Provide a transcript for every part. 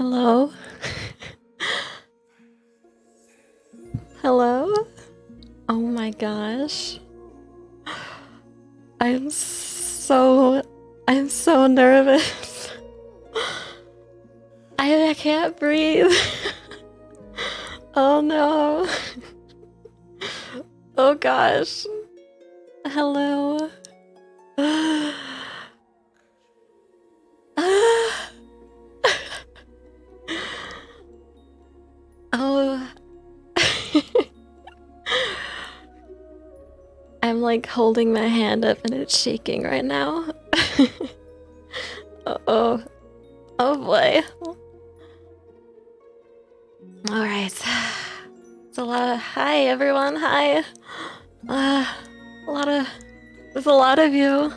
Hello? Hello? Oh my gosh. I'm so nervous. I can't breathe. Oh no. Oh gosh. Hello. Oh. I'm like holding my hand up and it's shaking right now. Uh-oh. Oh boy. Alright. It's a lot of... Hi everyone, hi. There's a lot of you.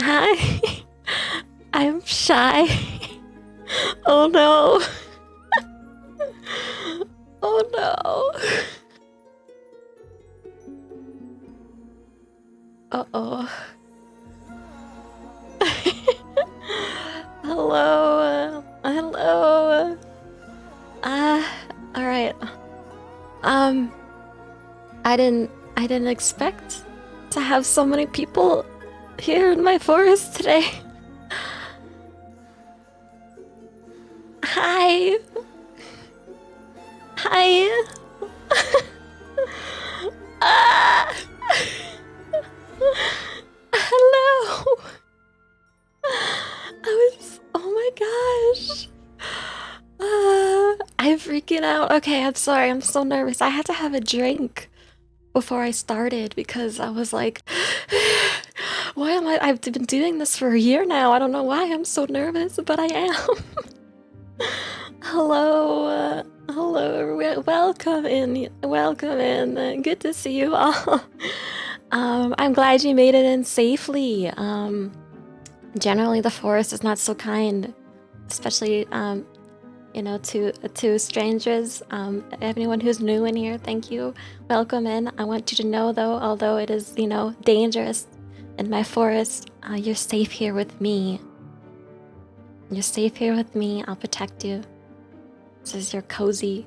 Hi. I'm shy. Oh no. Oh no. Uh-oh. Hello. Hello. Alright. I didn't expect to have so many people here in my forest today. Hi. Hi. Ah. Hello. Oh my gosh. I'm freaking out. Okay, I'm sorry. I'm so nervous. I had to have a drink before I started because I was like, why am I've been doing this for a year now. I don't know why I'm so nervous, but I am. Hello. Hello. Welcome in. Welcome in. Good to see you all. I'm glad you made it in safely. Generally the forest is not so kind, especially you know, to strangers. Anyone who's new in here, thank you. Welcome in. I want you to know though, although it is, you know, dangerous in my forest, you're safe here with me. You're safe here with me. I'll protect you. This is your cozy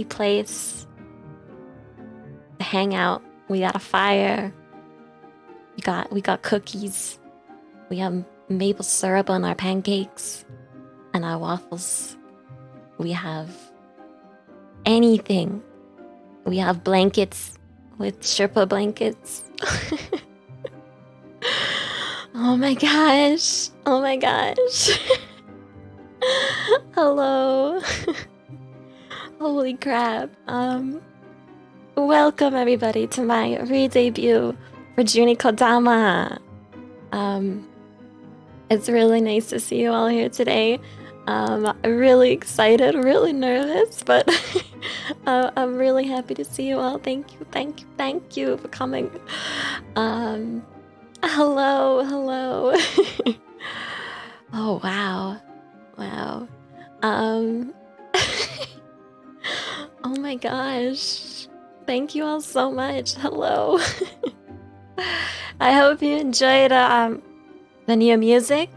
place to hang out. We got a fire. We got cookies. We have maple syrup on our pancakes and our waffles. We have anything. We have blankets with Sherpa blankets. Oh my gosh. Oh my gosh. Hello. Holy crap. Welcome everybody to my re-debut for Juni Kodama. It's really nice to see you all here today. I'm really excited, really nervous, but I'm really happy to see you all. Thank you for coming. Hello. Oh wow. Oh my gosh. Thank you all so much. Hello. I hope you enjoyed the new music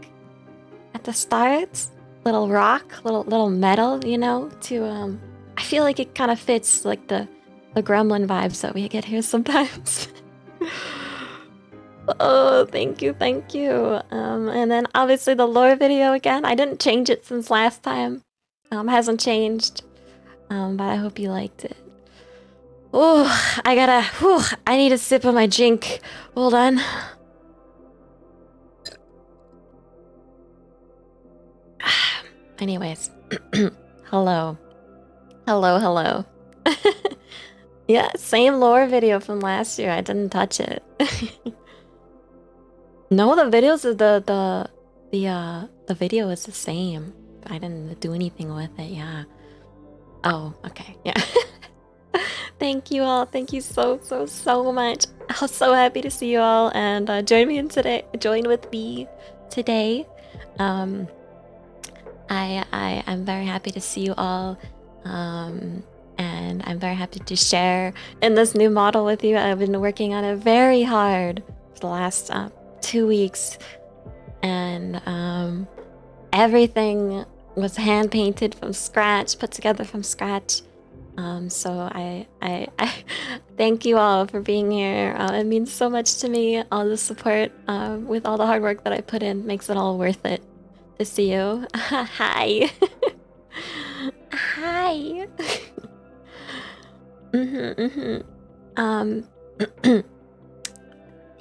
at the start. Little rock, little metal, you know, to I feel like it kind of fits like the gremlin vibes that we get here sometimes. Oh, thank you. And then obviously the lore video again. I didn't change it since last time. Hasn't changed. But I hope you liked it. Oh, I need a sip of my drink. Hold on. Anyways, hello. Yeah, same lore video from last year. I didn't touch it. No, the videos of the video is the same. I didn't do anything with it. Yeah. Oh, okay. Yeah. Thank you all. Thank you so much. I'm so happy to see you all and join with me today. I'm very happy to see you all, and I'm very happy to share in this new model with you. I've been working on it very hard for the last 2 weeks, and everything was hand painted from scratch, put together from scratch. So I thank you all for being here. It means so much to me. All the support, with all the hard work that I put in, makes it all worth it to see you. Hi. Hi.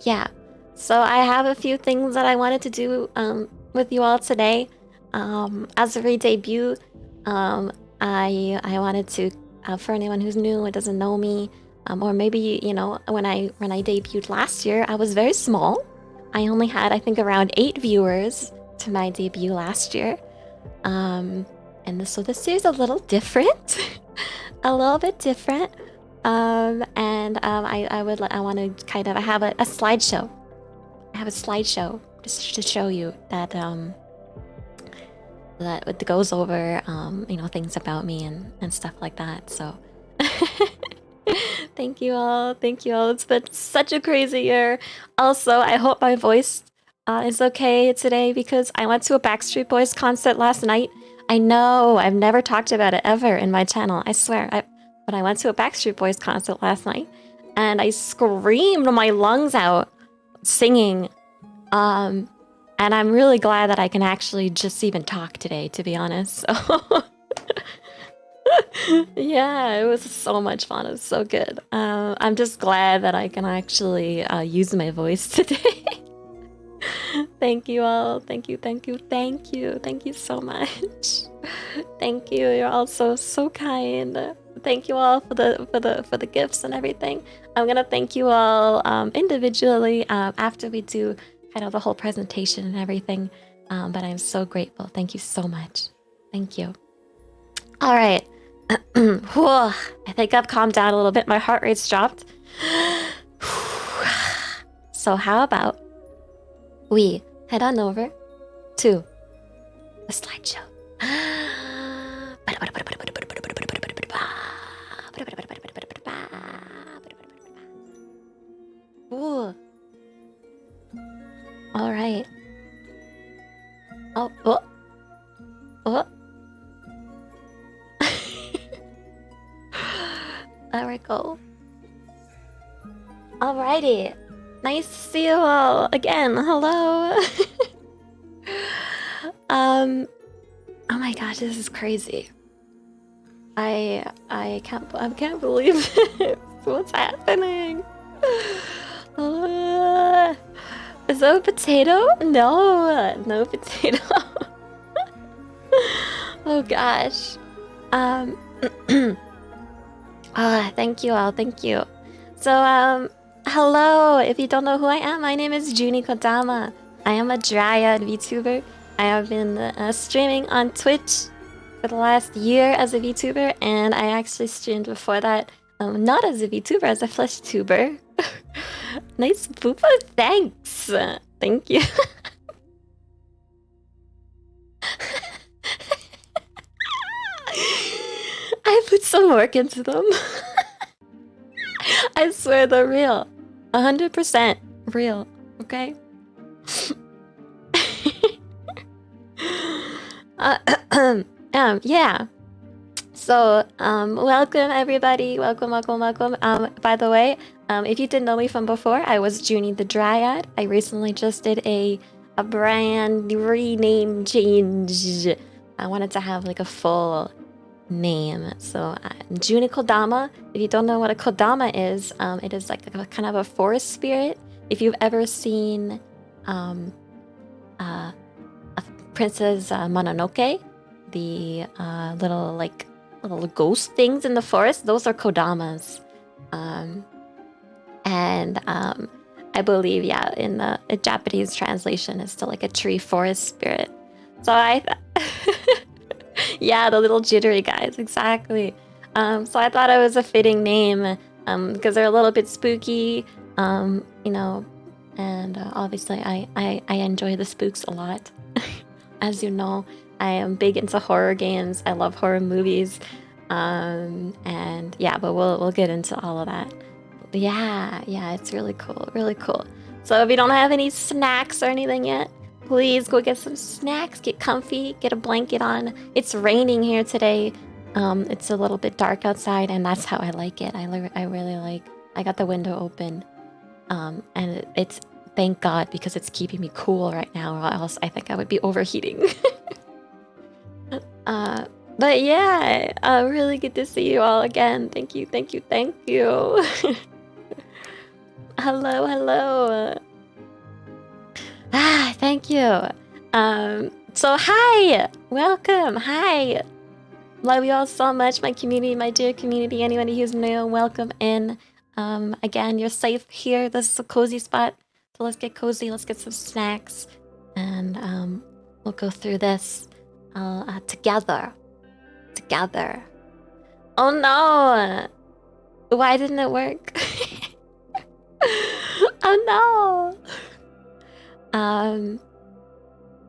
Yeah. So I have a few things that I wanted to do with you all today. As a re-debut, I wanted to, for anyone who's new and doesn't know me, or maybe when I debuted last year, I was very small. I only had, I think, around 8 viewers to my debut last year. So this year's a little different, a little bit different. I want to kind of, I have a slideshow. I have a slideshow just to show you that that it goes over things about me and stuff like that. So thank you all. It's been such a crazy year. Also, I hope my voice is okay today, because I went to a Backstreet Boys concert last night. I know I've never talked about it ever in my channel, I swear. But I went to a Backstreet Boys concert last night, and I screamed my lungs out singing. And I'm really glad that I can actually just even talk today, to be honest. So yeah, it was so much fun. It was so good. I'm just glad that I can actually use my voice today. Thank you all. Thank you so much. Thank you. You're all so kind. Thank you all for the gifts and everything. I'm gonna thank you all individually after we do kind of the whole presentation and everything. But I'm so grateful. Thank you so much. Thank you. All right. I think I've calmed down a little bit. My heart rate's dropped. So how about we head on over to the slideshow. Ooh. All right. Oh. There we go. Alrighty. Nice to see you all again. Hello. Oh my gosh, this is crazy. I can't believe this. What's happening? Is that a potato? No potato. Oh gosh. Thank you all. Thank you. So hello. If you don't know who I am, my name is Juni Kodama. I am a Dryad VTuber. I have been streaming on Twitch for the last year as a VTuber, and I actually streamed before that, not as a VTuber, as a flesh tuber. Nice poopa, thanks. Thank you. I put some work into them. I swear they're real. 100% real, okay? Yeah. So, welcome everybody. Welcome. By the way, if you didn't know me from before, I was Juni the Dryad. I recently just did a brand rename change. I wanted to have like a full name. So, Juni Kodama. If you don't know what a Kodama is, it is like a kind of a forest spirit. If you've ever seen Princess Mononoke, the little ghost things in the forest, those are Kodamas. I believe, yeah, in the Japanese translation, it's still like a tree forest spirit. So yeah, the little jittery guys, exactly. So I thought it was a fitting name, because they're a little bit spooky, and obviously I enjoy the spooks a lot. As you know, I am big into horror games. I love horror movies, and yeah, but we'll get into all of that. But yeah, it's really cool, really cool. So if you don't have any snacks or anything yet, please go get some snacks, get comfy, get a blanket on. It's raining here today. It's a little bit dark outside, and that's how I like it. I really like. I got the window open, and it's thank God because it's keeping me cool right now, or else I think I would be overheating. But yeah, really good to see you all again. Thank you, thank you, thank you. Hello, hello. Thank you. So hi, welcome, hi. Love you all so much, my community, my dear community. Anybody who's new, welcome in. Again, you're safe here. This is a cozy spot. So let's get cozy, let's get some snacks, and we'll go through this together. Together. Oh no! Why didn't it work? Oh no!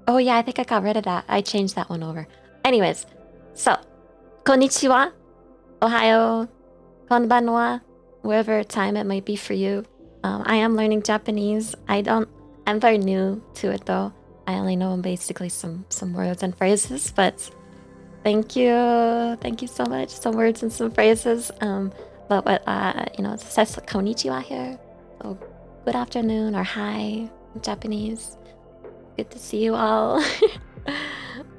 Oh yeah, I think I got rid of that. I changed that one over. Anyways, so konnichiwa, ohayo, konbanwa, wherever time it might be for you. I am learning Japanese. I'm very new to it though. I only know basically some words and phrases, but thank you so much. Some words and some phrases. But what it says konnichiwa here. So good afternoon or hi in Japanese. Good to see you all.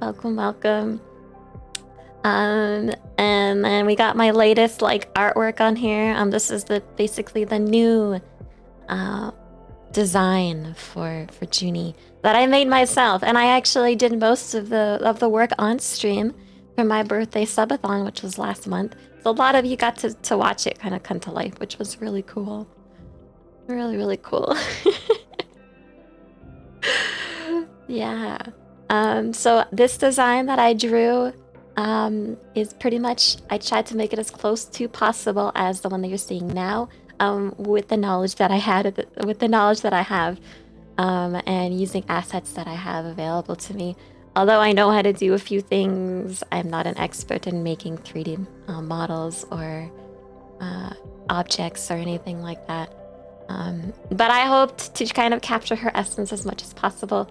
Welcome, welcome. And then we got my latest like artwork on here. This is basically the new design for Juni that I made myself, and I actually did most of the work on stream for my birthday subathon, which was last month. So a lot of you got to watch it kind of come to life, which was really cool. Really, really cool. Yeah. So this design that I drew is pretty much, I tried to make it as close to possible as the one that you're seeing now, with the knowledge that I had, with the knowledge that I have, and using assets that I have available to me. Although I know how to do a few things, I'm not an expert in making 3D models or objects or anything like that. But I hoped to kind of capture her essence as much as possible.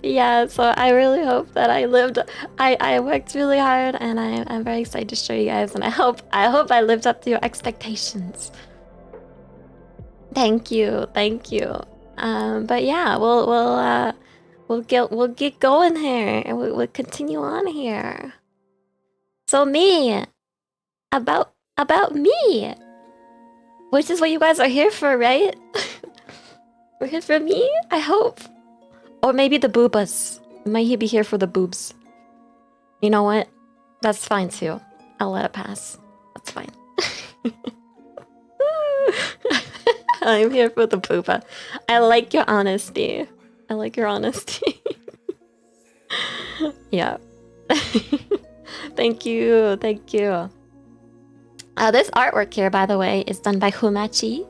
Yeah, so I really hope that I worked really hard, and I'm very excited to show you guys, and I hope I lived up to your expectations. Thank you. But yeah, we'll get going here, and we'll continue on here. So me, about me, which is what you guys are here for, right? We're here for me, I hope. Or maybe the boobas. Might he be here for the boobs? You know what? That's fine too. I'll let it pass. That's fine. I'm here for the booba. I like your honesty. Yeah. Thank you. This artwork here, by the way, is done by Humachi.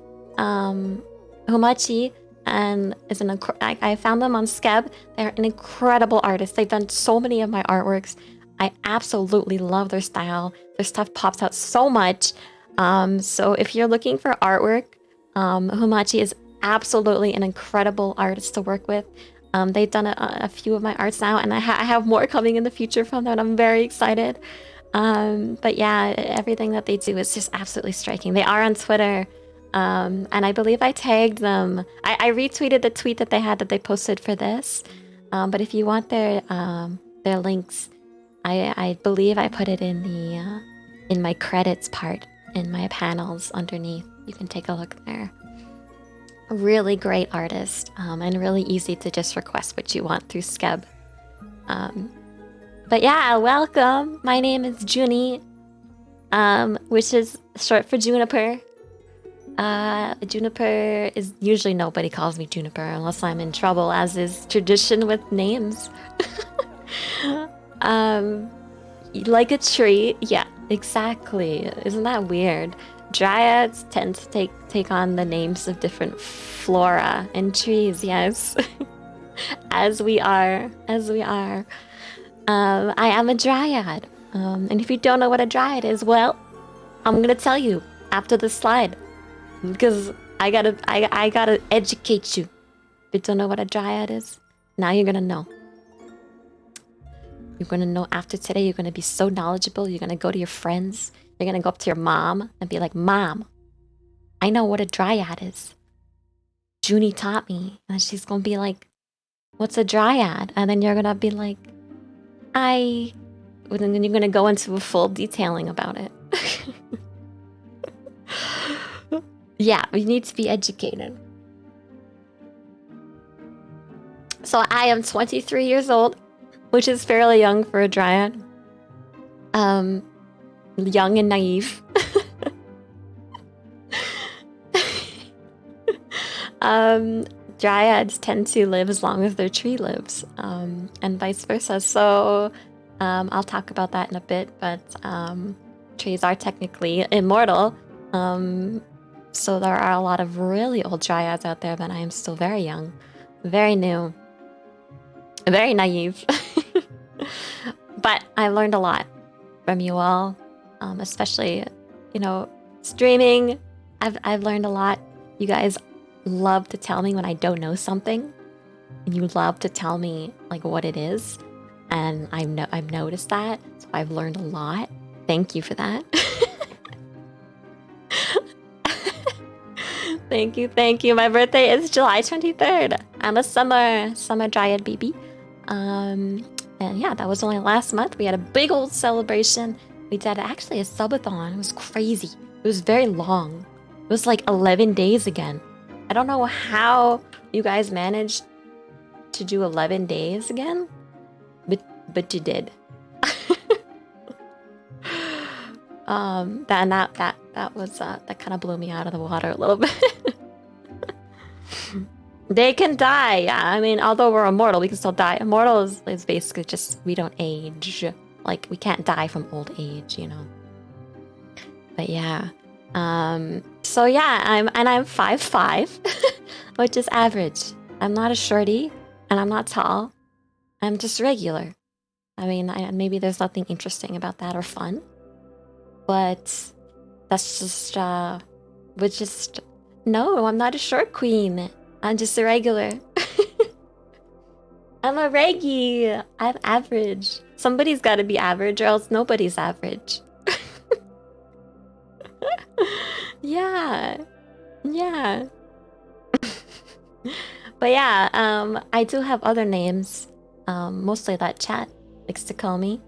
Humachi, and is I found them on Skeb. They're an incredible artist. They've done so many of my artworks. I absolutely love their style. Their stuff pops out so much. So if you're looking for artwork, Humachi is absolutely an incredible artist to work with. They've done a few of my arts now, and I have more coming in the future from them, and I'm very excited. But yeah, everything that they do is just absolutely striking. They are on Twitter. And I believe I tagged them. I retweeted the tweet that they had that they posted for this. But if you want their links, I believe I put it in the in my credits part, in my panels underneath. You can take a look there. A really great artist, and really easy to just request what you want through Skeb. But yeah, welcome. My name is Juni, which is short for Juniper. Juniper is usually, nobody calls me Juniper unless I'm in trouble, as is tradition with names. Like a tree. Yeah, exactly. Isn't that weird? Dryads tend to take on the names of different flora and trees, yes. As we are. I am a Dryad. And if you don't know what a Dryad is, well, I'm gonna tell you after this slide. Because I gotta educate you. If you don't know what a dryad is, now you're gonna know. You're gonna know after today. You're gonna be so knowledgeable. You're gonna go to your friends. You're gonna go up to your mom and be like, "Mom, I know what a dryad is. Juni taught me." And she's gonna be like, "What's a dryad?" And then you're gonna be like, and then you're gonna go into a full detailing about it. Yeah, we need to be educated. So I am 23 years old, which is fairly young for a dryad. Young and naive. Dryads tend to live as long as their tree lives, and vice versa. So I'll talk about that in a bit, but trees are technically immortal. So there are a lot of really old dryads out there, but I am still very young, very new, very naive. But I learned a lot from you all, especially, streaming. I've learned a lot. You guys love to tell me when I don't know something, and you love to tell me like what it is, and I've noticed that, so I've learned a lot. Thank you for that. Thank you. My birthday is July 23rd. I'm a summer dryad baby. And yeah, that was only last month. We had a big old celebration. We did actually a subathon. It was crazy. It was very long. It was like 11 days again. I don't know how you guys managed to do 11 days again, but you did. That kind of blew me out of the water a little bit. They can die, yeah. I mean, although we're immortal, we can still die. Immortal is basically just we don't age. Like, we can't die from old age, But yeah. So yeah, I'm 5'5", which is average. I'm not a shorty, and I'm not tall. I'm just regular. I mean, maybe there's nothing interesting about that or fun, but that's just no, I'm not a short queen. I'm just a regular. I'm a reggie. I'm average. Somebody's got to be average, or else nobody's average. Yeah. But yeah, I do have other names. Mostly that chat likes to call me.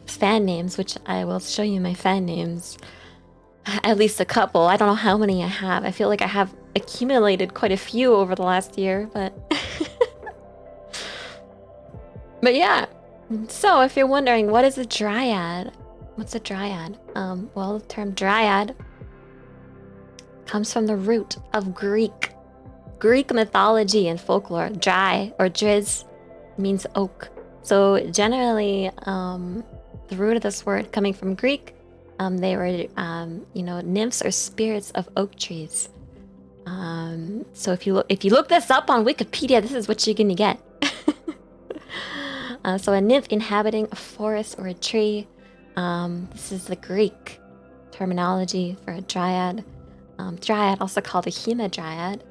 Fan names, which I will show you my fan names. At least a couple. I don't know how many I have. I feel like I have accumulated quite a few over the last year, but... But yeah. So if you're wondering, what is a dryad? What's a dryad? Well, the term dryad comes from the root of Greek mythology and folklore. Dry or driz means oak. So generally, the root of this word coming from Greek, they were, nymphs or spirits of oak trees. So if you look this up on Wikipedia, this is what you're gonna get. So a nymph inhabiting a forest or a tree. This is the Greek terminology for a dryad. Dryad, also called a hamadryad,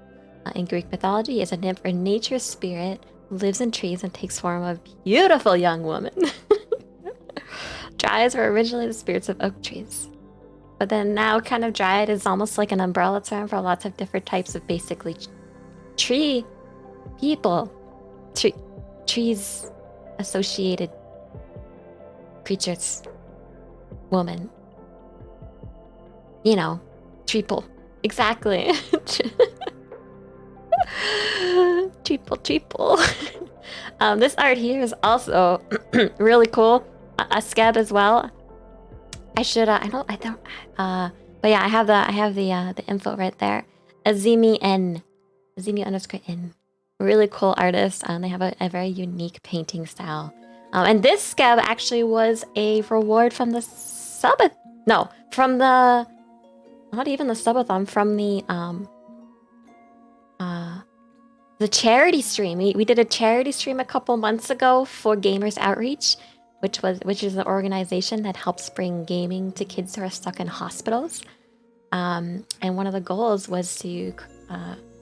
in Greek mythology, is a nymph or nature spirit who lives in trees and takes form of a beautiful young woman. Dryads were originally the spirits of oak trees. But then now kind of dryad is almost like an umbrella term for lots of different types of basically tree people. Trees associated creatures. Woman. Treeple. Exactly. Treeple. This art here is also really cool. A scab as well. But yeah, I have the info right there. Azimi _N. Really cool artist. They have a very unique painting style. And this scab actually was a reward from the not even the subathon, from the charity stream. We did a charity stream a couple months ago for Gamers Outreach, which is an organization that helps bring gaming to kids who are stuck in hospitals. And one of the goals was to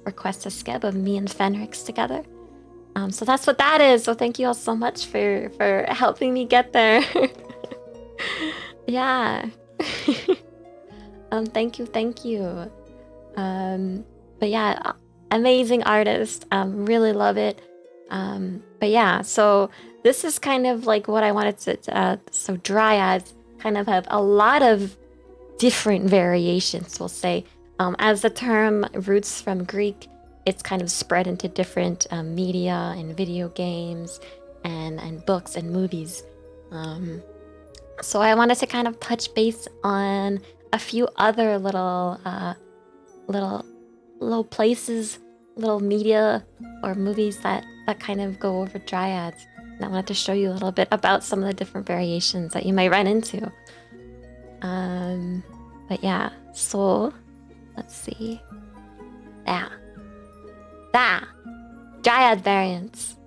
request a skib of me and Fenrix together. So that's what that is. So thank you all so much for helping me get there. Yeah. Thank you. But yeah, amazing artist. Really love it. But yeah, so this is kind of like what I wanted to. So dryads kind of have a lot of different variations, we'll say. As the term roots from Greek, it's kind of spread into different media and video games and books and movies. So I wanted to kind of touch base on a few other little places, little media or movies that kind of go over dryads. And I wanted to show you a little bit about some of the different variations that you might run into. But yeah, so let's see. Dryad variants.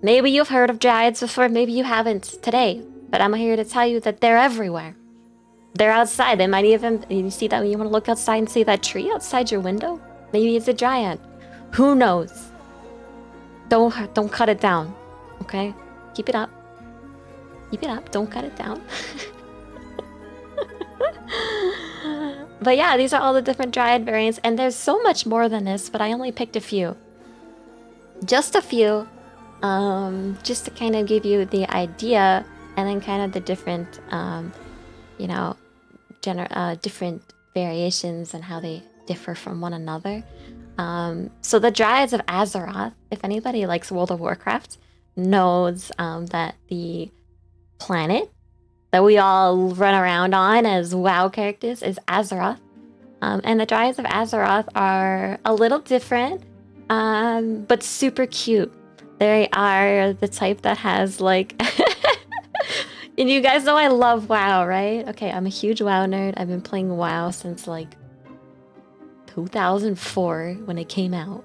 Maybe you've heard of dryads before, maybe you haven't today, but I'm here to tell you that they're everywhere. They're outside. They might even, you see that when you want to look outside and see that tree outside your window? Maybe it's a dryad. Who knows? Don't cut it down, okay? Keep it up. Don't cut it down. But yeah, these are all the different dryad variants, and there's so much more than this, but I only picked a few. Just a few, just to kind of give you the idea, and then kind of the different, you know, different variations and how they differ from one another. So the Dryads of Azeroth, if anybody likes World of Warcraft, knows that the planet that we all run around on as WoW characters is Azeroth. And the Dryads of Azeroth are a little different, but super cute. They are the type that has like... And you guys know I love WoW, right? Okay, I'm a huge WoW nerd. I've been playing WoW since like 2004 when it came out.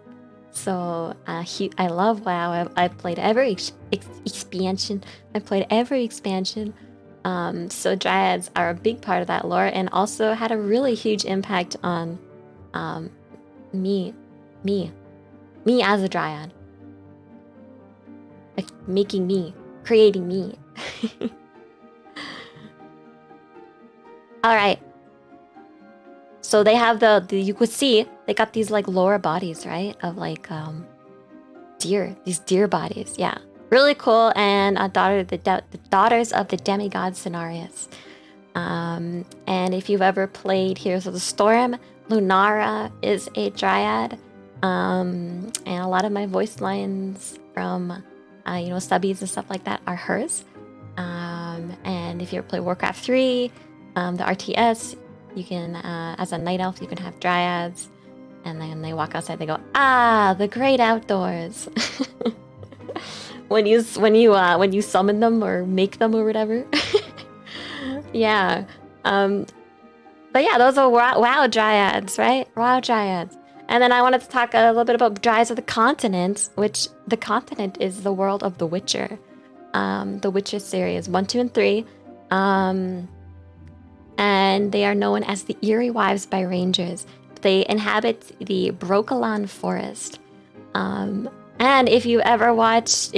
So I love WoW. I've played every expansion. I've played every expansion. So Dryads are a big part of that lore, and also had a really huge impact on me as a Dryad. Like making me, creating me. All right. So they have the you could see they got these like lower bodies, right? Of like deer, these deer bodies. Yeah, really cool. And the daughters of the demigod Cenarius. And if you've ever played Heroes of the Storm, Lunara is a Dryad. And a lot of my voice lines from you know, subbies and stuff like that are hers. And if you ever play Warcraft 3, the RTS, you can, as a night elf, you can have dryads, and then they walk outside. They go, "Ah, the great outdoors." when you summon them or make them or whatever. Yeah. But yeah, those are WoW dryads, right? WoW dryads. And then I wanted to talk a little bit about dryads of the continent, which the continent is the world of The Witcher. The Witcher series 1, 2, and 3. And they are known as the Eerie Wives by Rangers. They inhabit the Brocalan forest. And if you watched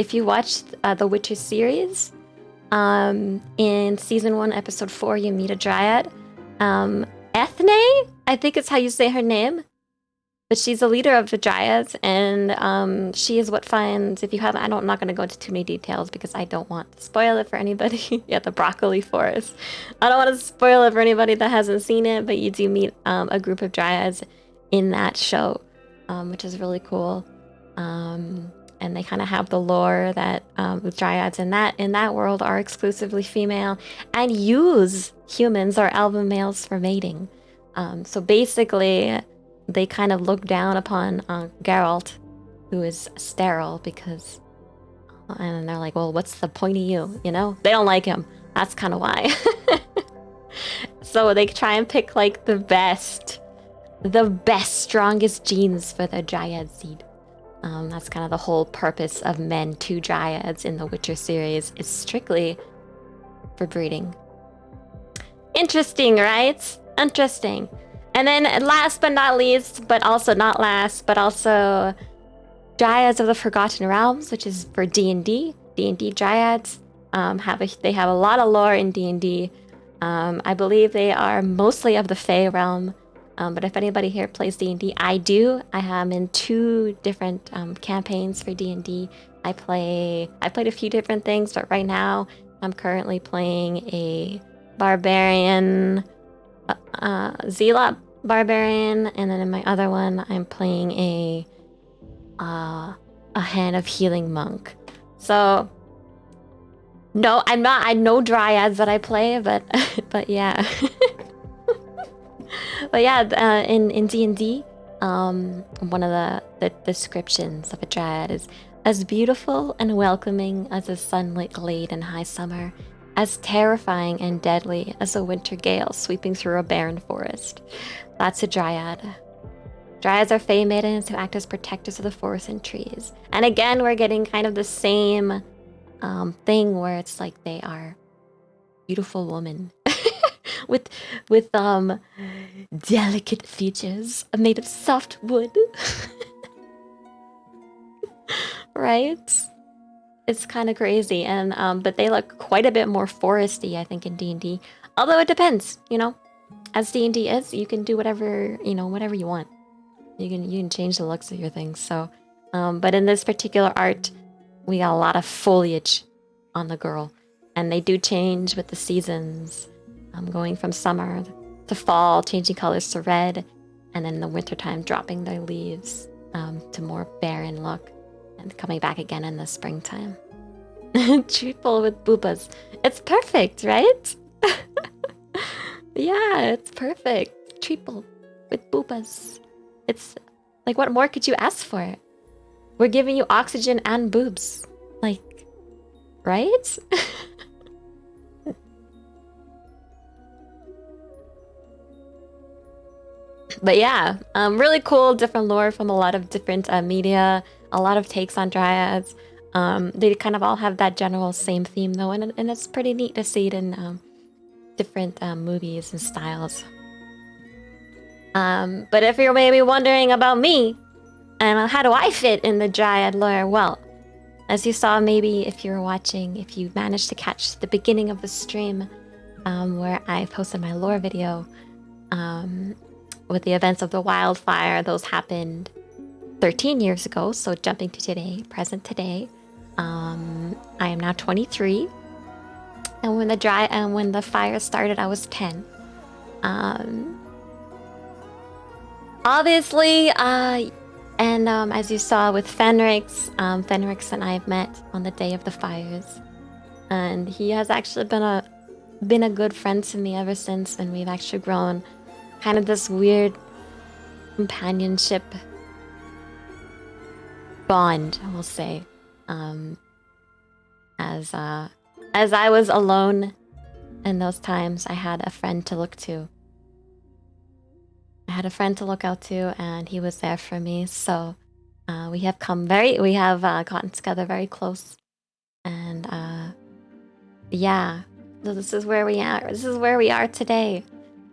the Witcher series, in season 1, episode 4, you meet a Dryad. Ethne, I think it's how you say her name. But she's the leader of the Dryads, and she is what finds, if you haven't, I'm not going to go into too many details because I don't want to spoil it for anybody. Yeah, the broccoli forest. I don't want to spoil it for anybody that hasn't seen it, but you do meet a group of Dryads in that show, which is really cool. And they kind of have the lore that Dryads in that world are exclusively female and use humans or elven males for mating. So basically, they kind of look down upon Geralt, who is sterile, because... And they're like, well, what's the point of you, you know? They don't like him. That's kind of why. So they try and pick, like, the best, strongest genes for their Dryad seed. That's kind of the whole purpose of men to Dryads in the Witcher series, is strictly for breeding. Interesting, right? Interesting. And then last but not least, but also not last, but also Dryads of the Forgotten Realms, which is for D&D. D&D Dryads they have a lot of lore in D&D. I believe they are mostly of the Fae realm. But if anybody here plays D&D, I do. I am in 2 different campaigns for D&D. I played a few different things, but right now I'm currently playing a barbarian, zealot barbarian, and then in my other one I'm playing a hand of healing monk. So no, I'm not. I know dryads that I play, but but yeah. But yeah, in D&D, one of the descriptions of a dryad is as beautiful and welcoming as a sunlit glade in high summer, as terrifying and deadly as a winter gale sweeping through a barren forest. That's a dryad. Dryads are fae maidens who act as protectors of the forest and trees. And again, we're getting kind of the same thing where it's like they are beautiful women with delicate features made of soft wood. Right? It's kind of crazy, and but they look quite a bit more foresty, I think, in D&D. Although it depends, you know. As D&D is, you can do whatever you want. You can change the looks of your things. So, but in this particular art, we got a lot of foliage on the girl, and they do change with the seasons. Going from summer to fall, changing colors to red, and then in the wintertime dropping their leaves to more barren look, and coming back again in the springtime. Triple with boobas. It's perfect, right? Yeah, it's perfect. Triple with boobas. It's like, what more could you ask for? We're giving you oxygen and boobs. Like, right? But yeah, really cool, different lore from a lot of different media, a lot of takes on dryads. They kind of all have that general same theme though, and it's pretty neat to see it in different movies and styles. But if you're maybe wondering about me, and how do I fit in the dryad lore, well, as you saw maybe if you were watching, if you managed to catch the beginning of the stream where I posted my lore video, with the events of the wildfire, those happened 13 years ago. So jumping to today, present today, I am now 23, and when the fire started, I was 10. Obviously, and as you saw with Fenrix, Fenrix and I have met on the day of the fires, and he has actually been a good friend to me ever since, and we've actually grown kind of this weird companionship bond, I will say. As I was alone in those times, I had a friend to look to. I had a friend to look out to, and he was there for me. So we have gotten together very close, and yeah. So this is where we are. This is where we are today.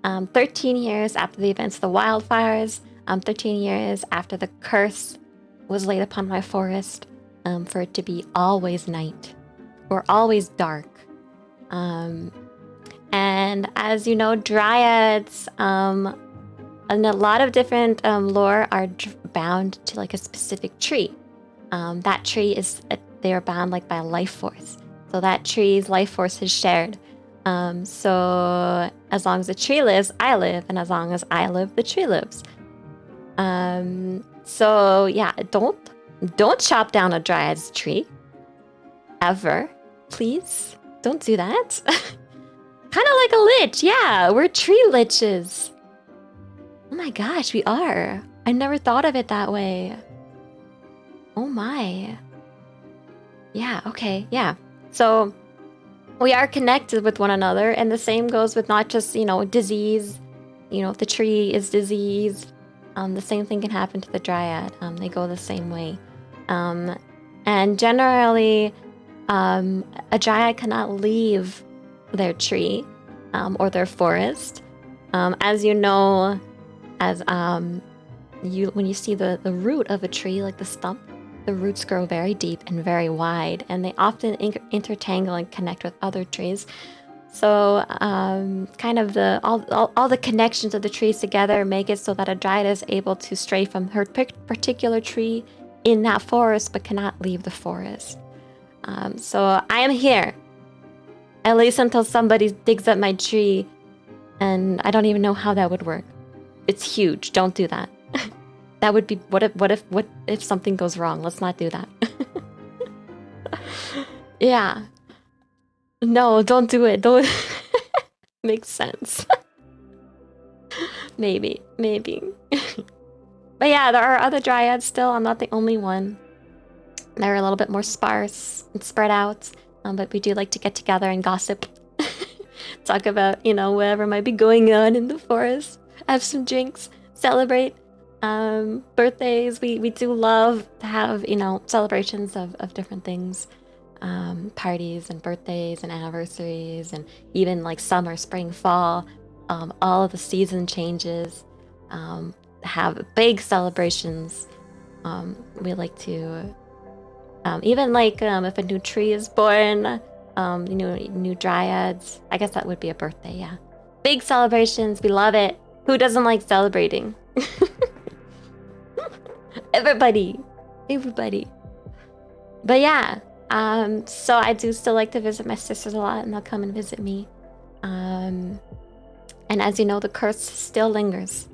13 years after the events of the wildfires, 13 years after the curse was laid upon my forest, for it to be always night or always dark. And as you know, dryads, and a lot of different lore are bound to like a specific tree. That tree they are bound like by a life force. So that tree's life force is shared. So as long as the tree lives, I live, and as long as I live, the tree lives. So yeah, don't chop down a dryad's tree. Ever. Please. Don't do that. Kind of like a lich, yeah. We're tree liches. Oh my gosh, we are. I never thought of it that way. Oh my. Yeah, okay, yeah. So we are connected with one another, and the same goes with not just, disease. If the tree is diseased, the same thing can happen to the dryad. They go the same way. And generally, a dryad cannot leave their tree or their forest. As you know, as when you see the root of a tree, like the stump, the roots grow very deep and very wide, and they often intertangle and connect with other trees. So kind of all the connections of the trees together make it so that a dryad is able to stray from her particular tree in that forest, but cannot leave the forest. So I am here, at least until somebody digs up my tree, and I don't even know how that would work. It's huge. Don't do that. That would be what if something goes wrong? Let's not do that. Yeah. No, don't do it. Don't. Makes sense. Maybe. But yeah, there are other dryads still. I'm not the only one. They're a little bit more sparse and spread out, but we do like to get together and gossip. Talk about, whatever might be going on in the forest. Have some drinks, celebrate. Birthdays, we do love to have, celebrations of different things. Parties and birthdays and anniversaries, and even like summer, spring, fall. All of the season changes. Have big celebrations. We like to... even like if a new tree is born, new dryads. I guess that would be a birthday, yeah. Big celebrations, we love it. Who doesn't like celebrating? Everybody. But yeah, so I do still like to visit my sisters a lot, and they'll come and visit me. And as you know, the curse still lingers.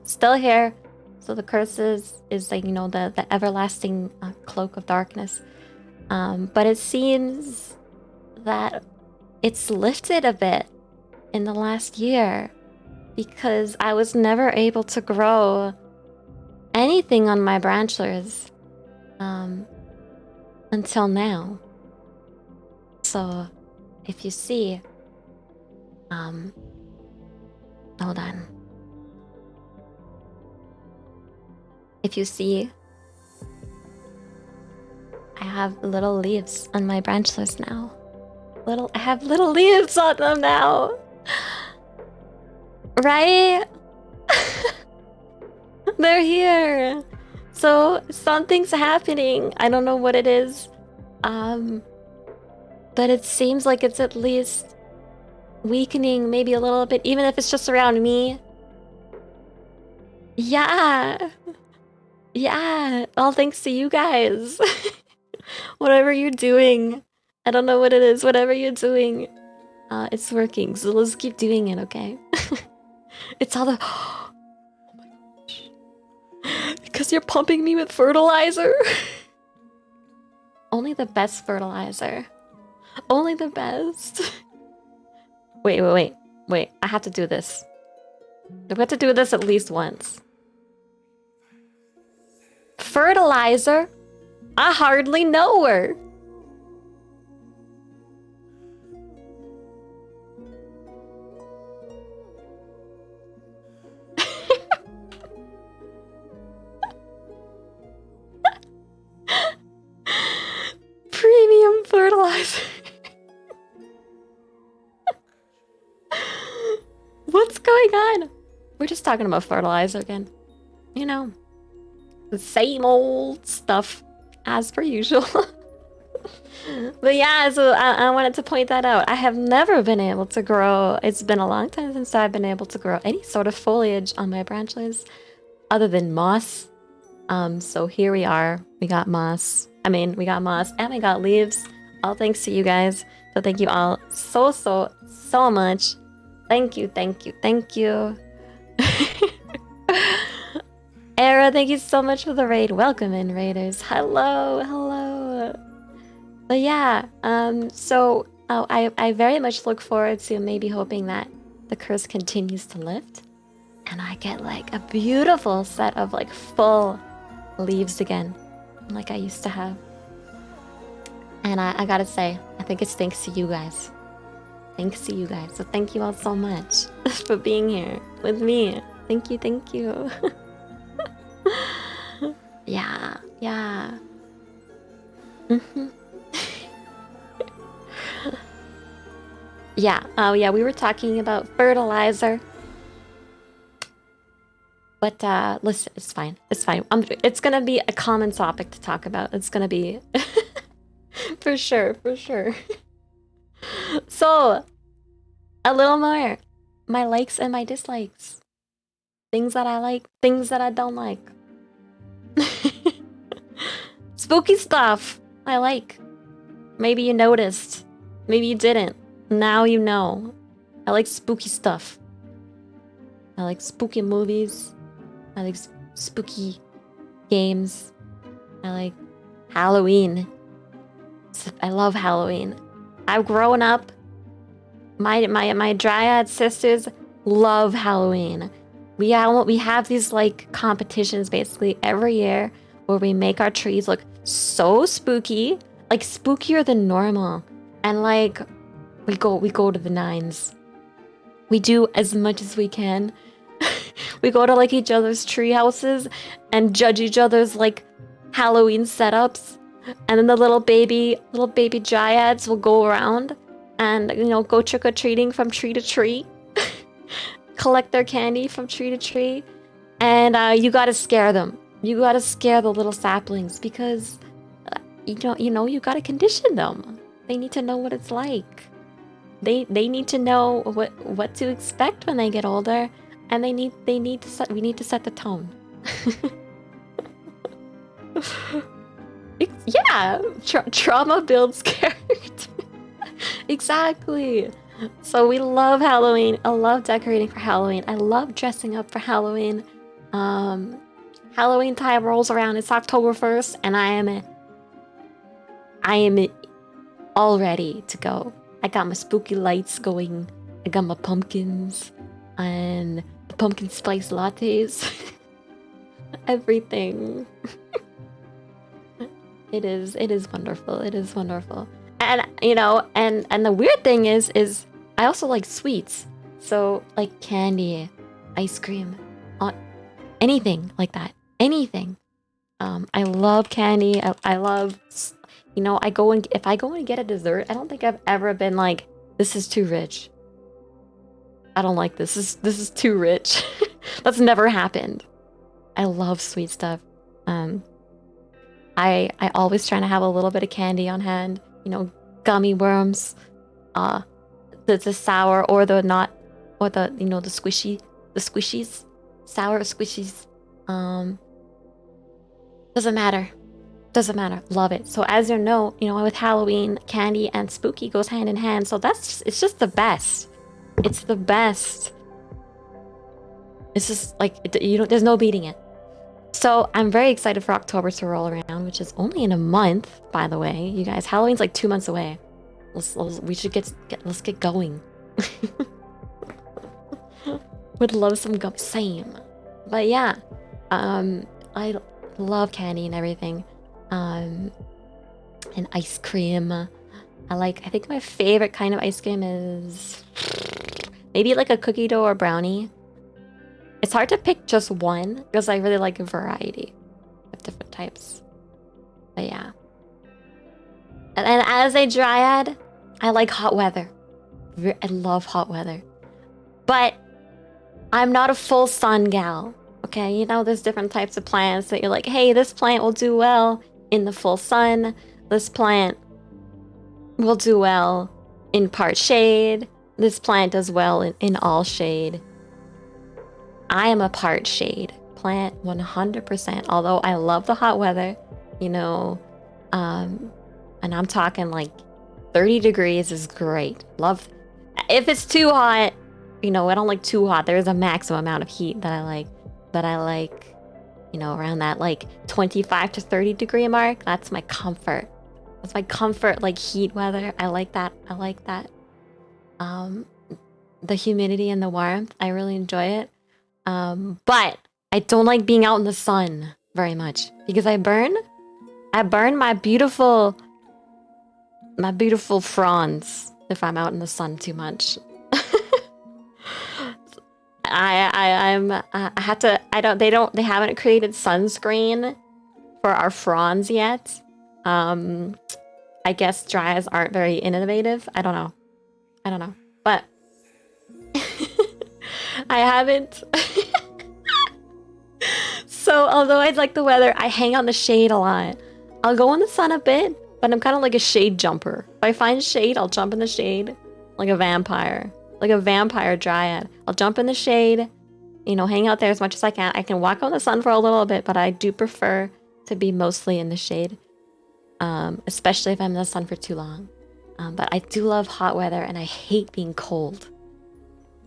Still here. So the curse is like, the everlasting cloak of darkness. But it seems that it's lifted a bit in the last year, because I was never able to grow anything on my branchlets until now. So if you see, hold on. If you see, I have little leaves on my branchlets now. I have little leaves on them now. Right? They're here. So something's happening. I don't know what it is. But it seems like it's at least weakening maybe a little bit, even if it's just around me. Yeah. Yeah. All thanks to you guys. Whatever you're doing. I don't know what it is. Whatever you're doing. It's working. So let's keep doing it, okay? It's all the... Oh my gosh. Because you're pumping me with fertilizer? Only the best fertilizer. Only the best. Wait. I have to do this. We have to do this at least once. Fertilizer? I hardly know her. Premium fertilizer. What's going on? We're just talking about fertilizer again. The same old stuff as per usual. But yeah, so I wanted to point that out. I have never been able to grow. It's been a long time since I've been able to grow any sort of foliage on my branches other than moss. So here we are. We got moss. We got moss and we got leaves. All thanks to you guys. So thank you all so much. Thank you. Era, thank you so much for the raid. Welcome in, raiders. Hello. But yeah, so I very much look forward to maybe hoping that the curse continues to lift and I get like a beautiful set of like full leaves again, like I used to have. And I gotta say, I think it's thanks to you guys. So thank you all so much for being here with me. Thank you. Yeah. Yeah, we were talking about fertilizer. But listen, it's fine. It's fine. It's gonna be a common topic to talk about. It's gonna be for sure, for sure. So, a little more. My likes and my dislikes. Things that I like, things that I don't like. Spooky stuff I like. Maybe you noticed. Maybe you didn't. Now you know. I like spooky stuff. I like spooky movies. I like spooky games. I like Halloween. I love Halloween. I've grown up. My Dryad sisters love Halloween. We have these like competitions basically every year where we make our trees look so spooky, like spookier than normal, and like we go to the nines. We do as much as we can. We go to like each other's tree houses and judge each other's like Halloween setups, and then the little baby Dryads will go around and go trick or treating from tree to tree, collect their candy from tree to tree, and you gotta scare them. You gotta scare the little saplings because you gotta condition them. They need to know what it's like. They need to know what to expect when they get older, and we need to set the tone. Yeah, trauma builds character. Exactly. So we love Halloween. I love decorating for Halloween. I love dressing up for Halloween. Halloween time rolls around. It's October 1st, and I am all ready to go. I got my spooky lights going. I got my pumpkins and the pumpkin spice lattes. Everything. It is wonderful. It is wonderful. And and the weird thing is I also like sweets. So like candy, ice cream, anything like that. Anything. I love candy. I love, if I go and get a dessert, I don't think I've ever been like, this is too rich. I don't like this. This is too rich. That's never happened. I love sweet stuff. I always try to have a little bit of candy on hand. Gummy worms, the sour or the not, or the the squishies, sour squishies. Doesn't matter. Love it. So as you know, with Halloween, candy and spooky goes hand in hand. So it's just the best. It's the best. It's just like there's no beating it. So I'm very excited for October to roll around, which is only in a month, by the way. You guys, Halloween's like 2 months away. We should let's get going. Would love some gum. Same. But yeah, I love candy and everything. And ice cream. I think my favorite kind of ice cream is maybe like a cookie dough or brownie. It's hard to pick just one because I really like a variety of different types. But yeah. And as a Dryad, I like hot weather. I love hot weather. But I'm not a full sun gal. Okay, there's different types of plants that you're like, hey, this plant will do well in the full sun. This plant will do well in part shade. This plant does well in all shade. I am a part shade plant 100%, although I love the hot weather, and I'm talking like 30 degrees is great. Love, if it's too hot, I don't like too hot. There's a maximum amount of heat that I like, but I like, around that like 25 to 30 degree mark. That's my comfort. That's my comfort, like heat weather. I like that. The humidity and the warmth, I really enjoy it. But I don't like being out in the sun very much because I burn my beautiful fronds if I'm out in the sun too much. They haven't created sunscreen for our fronds yet. I guess Dryads aren't very innovative. I don't know. But I haven't So although I like the weather, I hang out in the shade a lot. I'll go in the sun a bit, but I'm kind of like a shade jumper. If I find shade, I'll jump in the shade like a vampire. Like a vampire dryad. I'll jump in the shade, you know, hang out there as much as I can. I can walk out in the sun for a little bit, but I do prefer to be mostly in the shade. Especially if I'm in the sun for too long. But I do love hot weather and I hate being cold.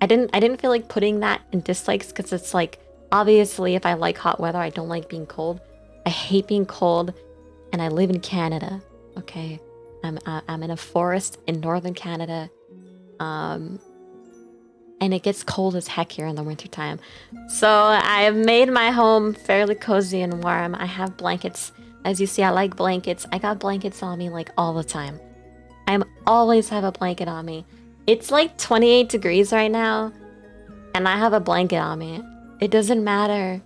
I didn't feel like putting that in dislikes because it's like, obviously if I like hot weather, I don't like being cold. I hate being cold and I live in Canada, okay? I'm in a forest in northern Canada. And it gets cold as heck here in the wintertime. So I have made my home fairly cozy and warm. I have blankets. As you see, I like blankets. I got blankets on me like all the time. I always have a blanket on me. It's like 28 degrees right now, and I have a blanket on me. It doesn't matter.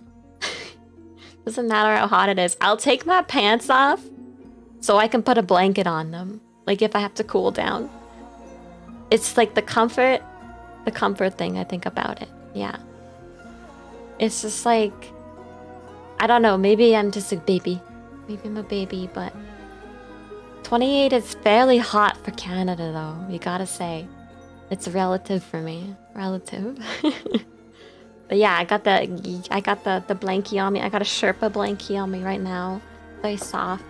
Doesn't matter how hot it is. I'll take my pants off so I can put a blanket on them. Like if I have to cool down. It's like the comfort thing I think about it. Yeah. It's just like, I don't know, maybe I'm just a baby. Maybe I'm a baby, but 28 is fairly hot for Canada though, you gotta say. It's relative for me. Relative. But yeah, I got the blankie on me. I got a Sherpa blankie on me right now. Very soft.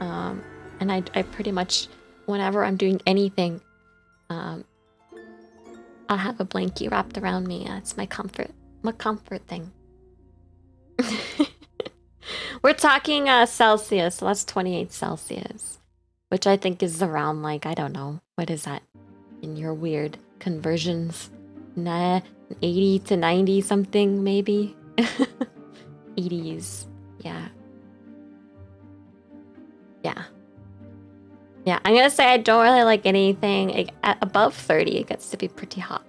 And I pretty much, whenever I'm doing anything, I'll have a blankie wrapped around me. It's my comfort thing. We're talking Celsius, so that's 28 Celsius. Which I think is around like, I don't know. What is that in your weird conversions? Nah, 80 to 90 something maybe? 80s. Yeah. Yeah. Yeah, I'm gonna say I don't really like anything above 30. It gets to be pretty hot.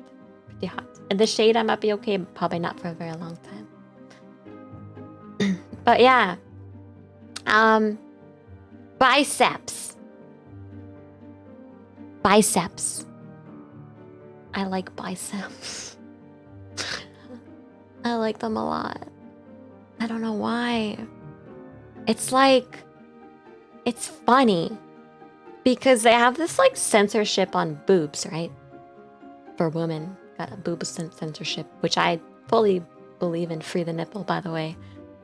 Pretty hot. In the shade, I might be okay, but probably not for a very long time. But yeah. Biceps. Biceps. I like biceps. I like them a lot. I don't know why. It's like, it's funny. Because they have this like censorship on boobs, right? For women, got a boob censorship, which I fully believe in. Free the nipple, by the way.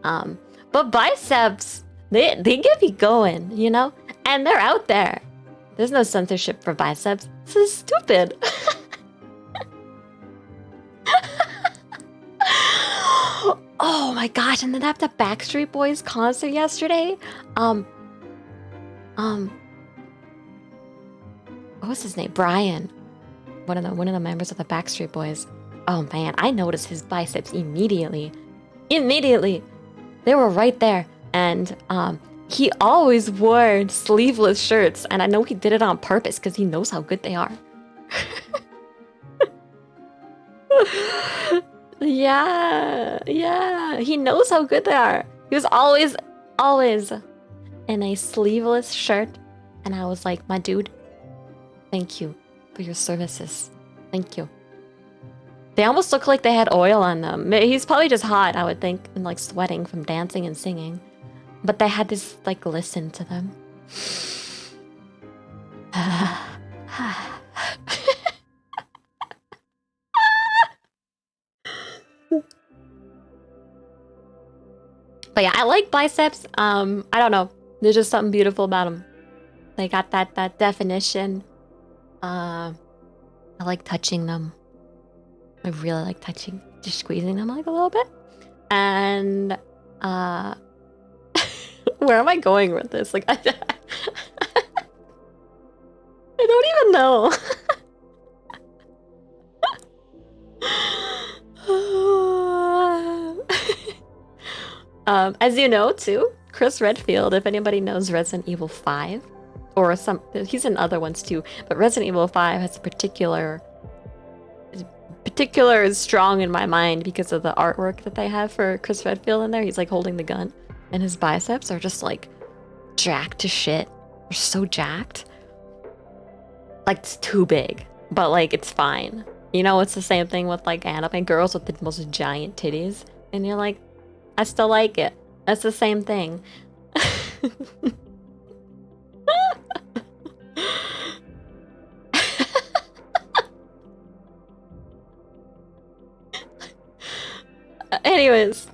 But biceps, they get me going, you know? And they're out there. There's no censorship for biceps. This is stupid. Oh my gosh, and then after Backstreet Boys concert yesterday, what was his name? Brian. One of the members of the Backstreet Boys. Oh man, I noticed his biceps immediately. Immediately. They were right there. And he always wore sleeveless shirts, and I know he did it on purpose because he knows how good they are. Yeah, he knows how good they are. He was always in a sleeveless shirt, and I was like, my dude, thank you for your services. Thank you. They almost look like they had oil on them. He's probably just hot, I would think, and like sweating from dancing and singing. But they had this like glisten to them. But yeah, I like biceps. I don't know. There's just something beautiful about them. They got that definition. I like touching them. I really like touching, just squeezing them like a little bit. And where am I going with this? Like I don't even know. As you know, too, Chris Redfield, if anybody knows Resident Evil 5, or he's in other ones too, but Resident Evil 5 has a particular is strong in my mind because of the artwork that they have for Chris Redfield in there. He's like holding the gun, and his biceps are just like jacked to shit. They're so jacked. Like it's too big, but like it's fine. You know, it's the same thing with like anime girls with the most giant titties, and you're like, I still like it. That's the same thing. Anyways,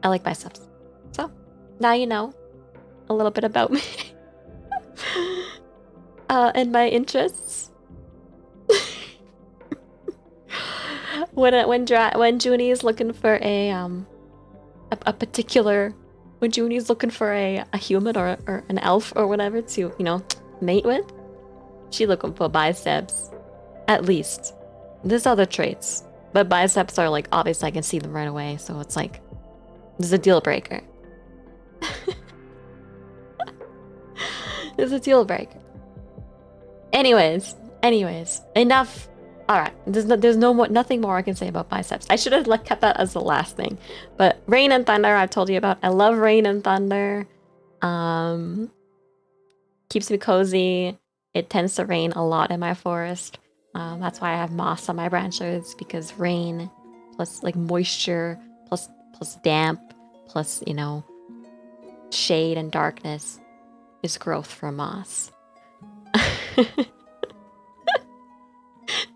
I like biceps. So now you know a little bit about me and my interests. when Juni is looking for a particular, when Juni's looking for a human or an elf or whatever to, you know, mate with, she looking for biceps. At least. There's other traits, but biceps are like, obviously I can see them right away, so it's like, there's a deal breaker. There's a deal breaker. Anyways, enough. All right, there's nothing more I can say about biceps. I should have kept that as the last thing. But rain and thunder, I've told you about. I love rain and thunder. Keeps me cozy. It tends to rain a lot in my forest. That's why I have moss on my branches, because rain plus like moisture plus damp plus, you know, shade and darkness is growth for moss.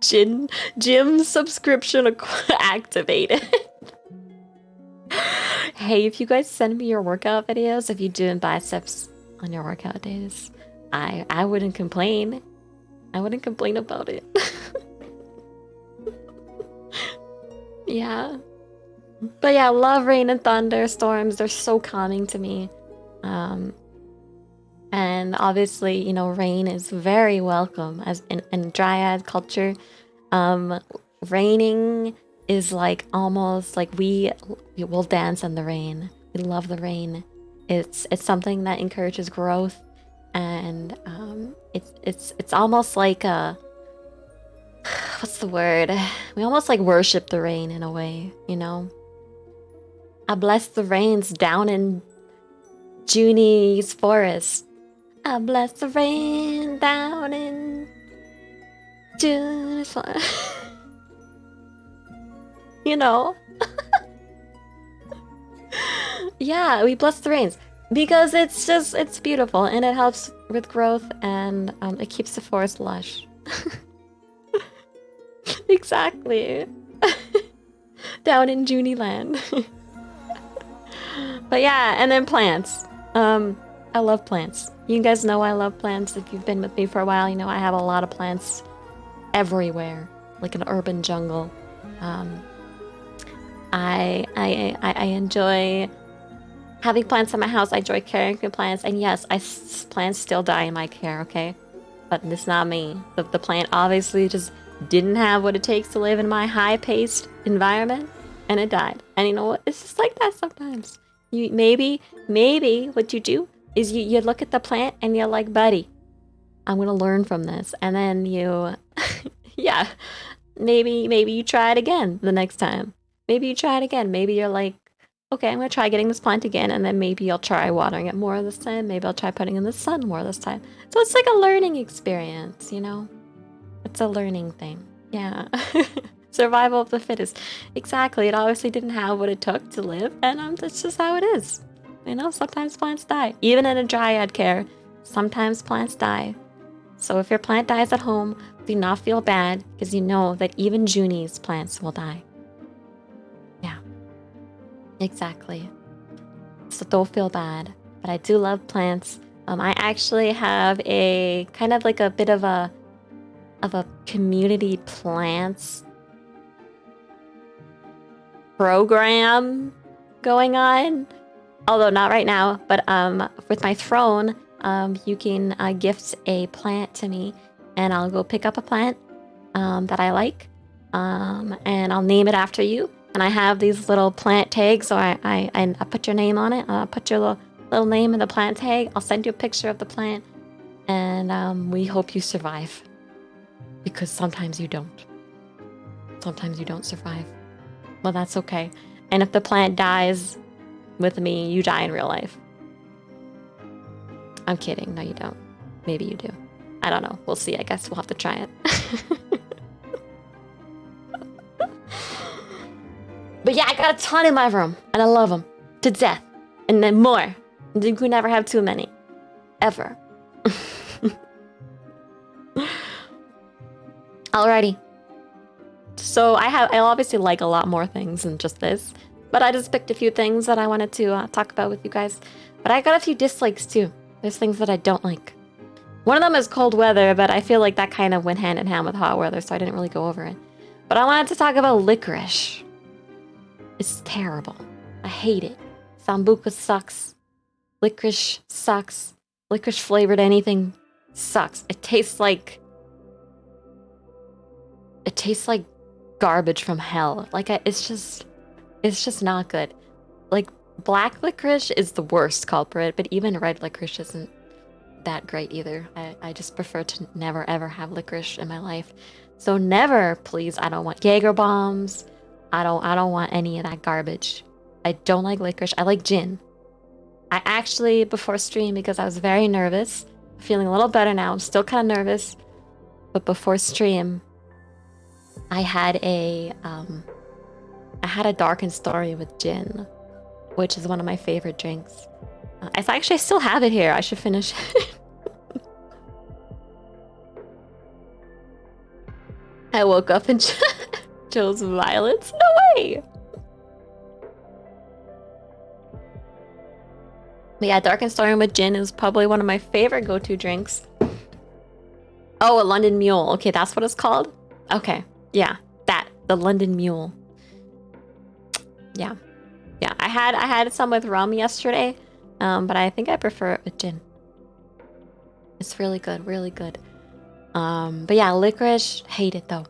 Gym subscription activated. Hey, if you guys send me your workout videos, if you're doing biceps on your workout days, I wouldn't complain. I wouldn't complain about it. Yeah. But yeah, love rain and thunderstorms. They're so calming to me. And obviously, you know, rain is very welcome as in Dryad culture. Raining is like almost like we will dance in the rain. We love the rain. It's something that encourages growth, and it's almost like a, what's the word? We almost like worship the rain in a way, you know? I bless the rains down in Juni's forest. I bless the rain down in Juni's forest. You know? Yeah, we bless the rains because it's beautiful and it helps with growth, and it keeps the forest lush. Exactly. Down in Juni land. But yeah, and then plants. I love plants. You guys know I love plants. If you've been with me for a while, you know I have a lot of plants everywhere, like an urban jungle. I enjoy having plants in my house. I enjoy caring for plants, and yes, plants still die in my care. Okay, but it's not me. The plant obviously just didn't have what it takes to live in my high-paced environment, and it died. And you know what? It's just like that sometimes. You maybe what you do is you look at the plant and you're like, buddy, I'm gonna learn from this, and then you, yeah, maybe you try it again the next time. Maybe you try it again. Maybe you're like, okay, I'm gonna try getting this plant again, and then maybe I'll try watering it more this time. Maybe I'll try putting it in the sun more this time. So it's like a learning experience, you know? It's a learning thing. Yeah. Survival of the fittest. Exactly. It obviously didn't have what it took to live, and that's just how it is. You know, sometimes plants die. Even in a Dryad care, sometimes plants die. So if your plant dies at home, do not feel bad, because you know that even Juni's plants will die. Yeah. Exactly. So don't feel bad. But I do love plants. I actually have a kind of like a bit of a community plants program going on, although not right now. But with my throne, you can gift a plant to me, and I'll go pick up a plant that I like, and I'll name it after you. And I have these little plant tags, so I put your name on it. I'll put your little name in the plant tag. I'll send you a picture of the plant, and we hope you survive. Because sometimes you don't. Sometimes you don't survive. Well, that's okay. And if the plant dies with me, you die in real life. I'm kidding. No, you don't. Maybe you do. I don't know. We'll see. I guess we'll have to try it. But yeah, I got a ton in my room, and I love them to death. And then more. You could never have too many. Ever. Alrighty. So I obviously like a lot more things than just this, but I just picked a few things that I wanted to talk about with you guys. But I got a few dislikes too. There's things that I don't like. One of them is cold weather, but I feel like that kind of went hand in hand with hot weather, so I didn't really go over it. But I wanted to talk about licorice. It's terrible. I hate it. Sambuca sucks. Licorice sucks. Licorice flavored anything sucks. It tastes like garbage from hell. Like it's just not good. Like black licorice is the worst culprit, but even red licorice isn't that great either. I just prefer to never ever have licorice in my life. So never, please. I don't want Jaeger bombs. I don't want any of that garbage. I don't like licorice. I like gin. I actually, before stream, because I was very nervous, feeling a little better now. I'm still kind of nervous, but before stream, I had a darkened story with gin, which is one of my favorite drinks. I still have it here. I should finish it. I woke up and chose violets. No way. But yeah, darkened story with gin is probably one of my favorite go-to drinks. Oh, a London Mule. Okay, that's what it's called? Okay. Yeah, the London Mule. Yeah, I had some with rum yesterday, but I think I prefer it with gin. It's really good, really good. But yeah, licorice, hate it though.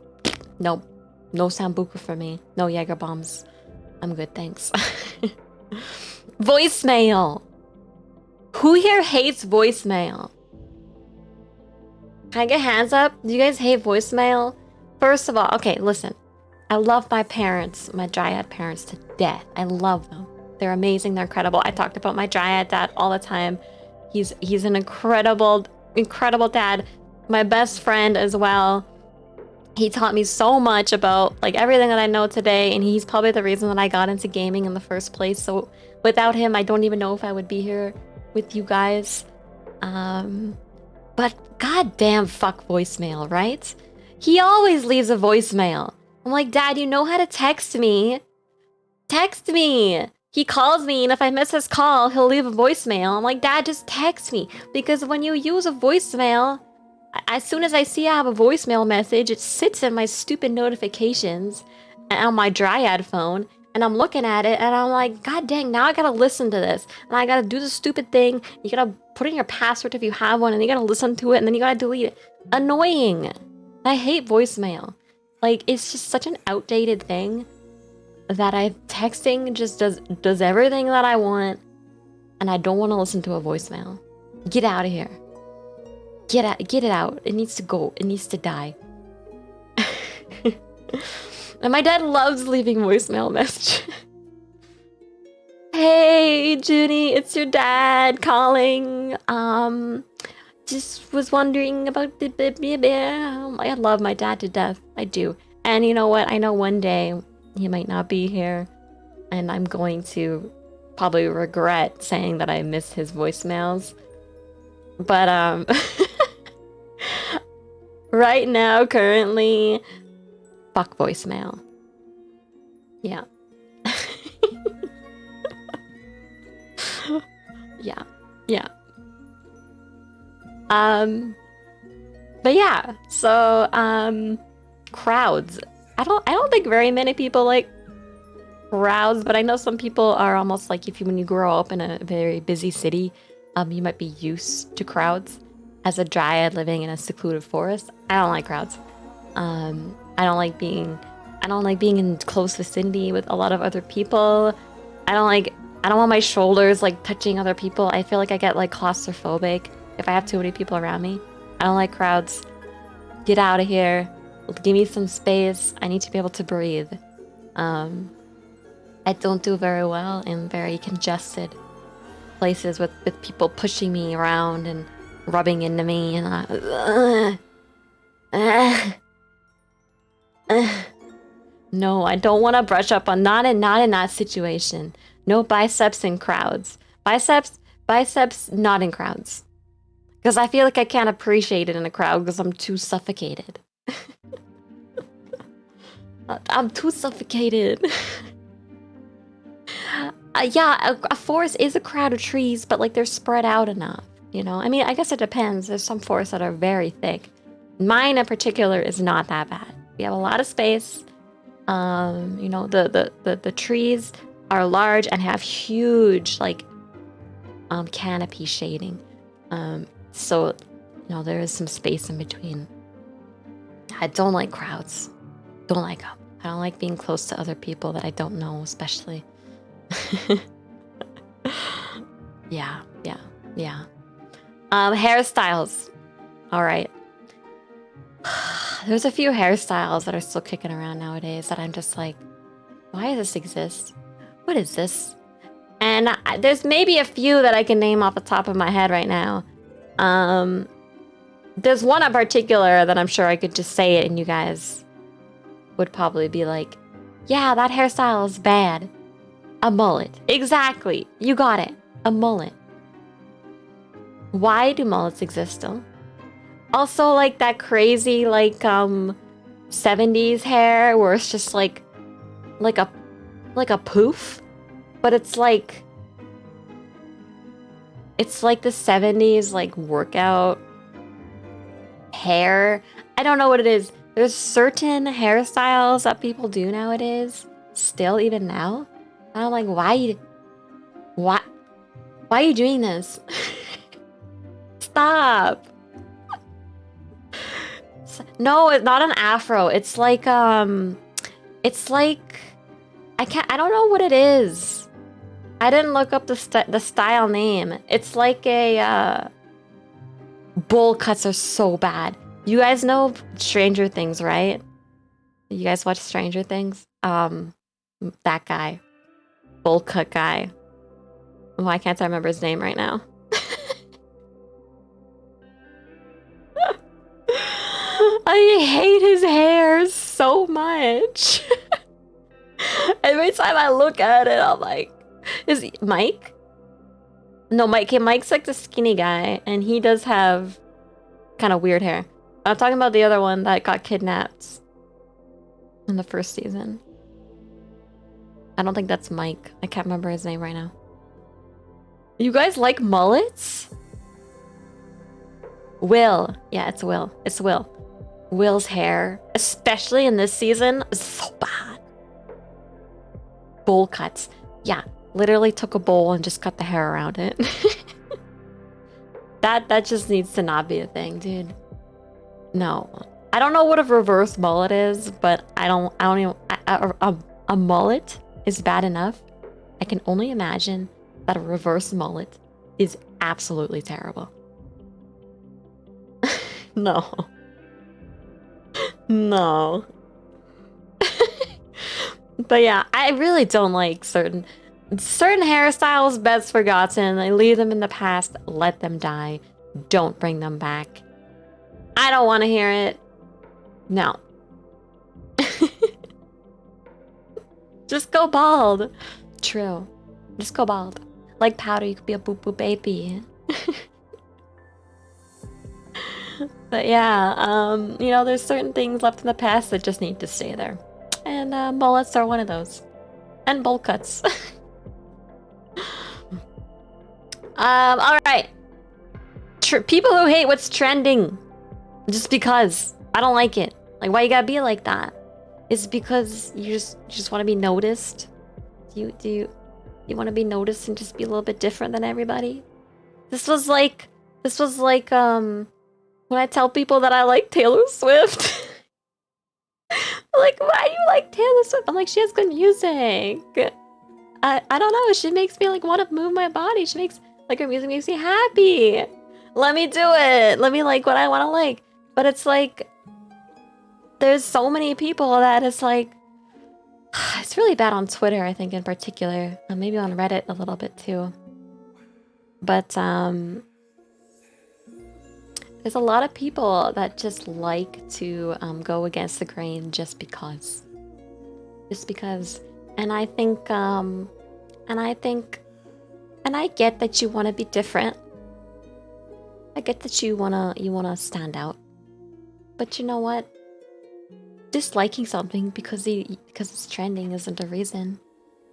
Nope, no Sambuca for me. No Jaeger bombs. I'm good, thanks. Voicemail. Who here hates voicemail? Can I get hands up? Do you guys hate voicemail? First of all, okay, listen. I love my parents, my Dryad parents to death. I love them. They're amazing. They're incredible. I talked about my Dryad dad all the time. He's an incredible dad. My best friend as well. He taught me so much about like everything that I know today, and he's probably the reason that I got into gaming in the first place. So without him, I don't even know if I would be here with you guys. But goddamn, fuck voicemail, right? He always leaves a voicemail. I'm like, Dad, you know how to text me. Text me. He calls me, and if I miss his call, he'll leave a voicemail. I'm like, Dad, just text me. Because when you use a voicemail, as soon as I see I have a voicemail message, it sits in my stupid notifications on my Dryad phone, and I'm looking at it, and I'm like, God dang, now I gotta listen to this. And I gotta do the stupid thing. You gotta put in your password if you have one, and you gotta listen to it, and then you gotta delete it. Annoying. I hate voicemail. Like, it's just such an outdated thing that texting just does everything that I want, and I don't want to listen to a voicemail. Get out of here. Get it out. It needs to go. It needs to die. And my dad loves leaving voicemail messages. Hey, Juni, it's your dad calling. Just was wondering about the I love my dad to death. I do. And you know what? I know one day he might not be here, and I'm going to probably regret saying that I miss his voicemails. But right now, currently, fuck voicemail. Yeah. Yeah. But yeah, so crowds. I don't think very many people like crowds, but I know some people are almost like when you grow up in a very busy city, you might be used to crowds. As a Dryad living in a secluded forest, I don't like crowds. I don't like being in close vicinity with a lot of other people. I don't want my shoulders like touching other people. I feel like I get like claustrophobic if I have too many people around me. I don't like crowds. Get out of here. Give me some space. I need to be able to breathe. I don't do very well in very congested places with people pushing me around and rubbing into me, and No, I don't want to brush up on not in that situation. No biceps in crowds. Biceps not in crowds. Because I feel like I can't appreciate it in a crowd because I'm too suffocated. I'm too suffocated. Yeah, a forest is a crowd of trees, but like they're spread out enough, you know? I mean, I guess it depends. There's some forests that are very thick. Mine in particular is not that bad. We have a lot of space. You know, the trees are large and have huge like canopy shading. So you know, there is some space in between. I don't like crowds. Don't like them. I don't like being close to other people that I don't know, especially. Yeah. Hairstyles. All right. There's a few hairstyles that are still kicking around nowadays that I'm just like, why does this exist? What is this? And there's maybe a few that I can name off the top of my head right now. There's one in particular that I'm sure I could just say it and you guys would probably be like, yeah, that hairstyle is bad. A mullet. Exactly. You got it. A mullet. Why do mullets exist still? Also, like that crazy, like, 70s hair where it's just like a poof, but it's like the 70s, like, workout hair. I don't know what it is. There's certain hairstyles that people do nowadays, still even now. And I'm like, why are you doing this? Stop. No, it's not an afro. It's like I don't know what it is. I didn't look up the style name. It's like a bowl cuts are so bad. You guys know Stranger Things, right? You guys watch Stranger Things? That guy. Bowl cut guy. Why can't I remember his name right now? I hate his hair so much. Every time I look at it, I'm like, is he Mike? No, Mike's like the skinny guy, and he does have kind of weird hair. I'm talking about the other one that got kidnapped in the first season. I don't think that's Mike. I can't remember his name right now. You guys like mullets? Will. Yeah, it's Will. It's Will. Will's hair, especially in this season, is so bad. Bowl cuts. Yeah, literally took a bowl and just cut the hair around it. That just needs to not be a thing, dude. No. I don't know what a reverse mullet is, but I don't even... A mullet is bad enough. I can only imagine that a reverse mullet is absolutely terrible. No. No. But yeah, I really don't like certain hairstyles best forgotten. I leave them in the past, let them die. Don't bring them back. I don't want to hear it. No. Just go bald. True. Just go bald. Like powder, you could be a boop boop baby. But yeah, you know, there's certain things left in the past that just need to stay there. And mullets are one of those. And bowl cuts. Alright. People who hate what's trending. Just because. I don't like it. Like, why you gotta be like that? Is it because you just want to be noticed? Do you want to be noticed and just be a little bit different than everybody? This was like when I tell people that I like Taylor Swift. Like, why do you like Taylor Swift? I'm like, she has good music. I don't know. She makes me like want to move my body. She makes like her music makes me happy. Let me do it. Let me like what I want to like. But it's like there's so many people that it's like it's really bad on Twitter, I think in particular. Maybe on Reddit a little bit too. But there's a lot of people that just like to go against the grain just because. just because. And I think, and I get that you want to be different. I get that you wanna stand out. But you know what? Disliking something because it's trending isn't a reason.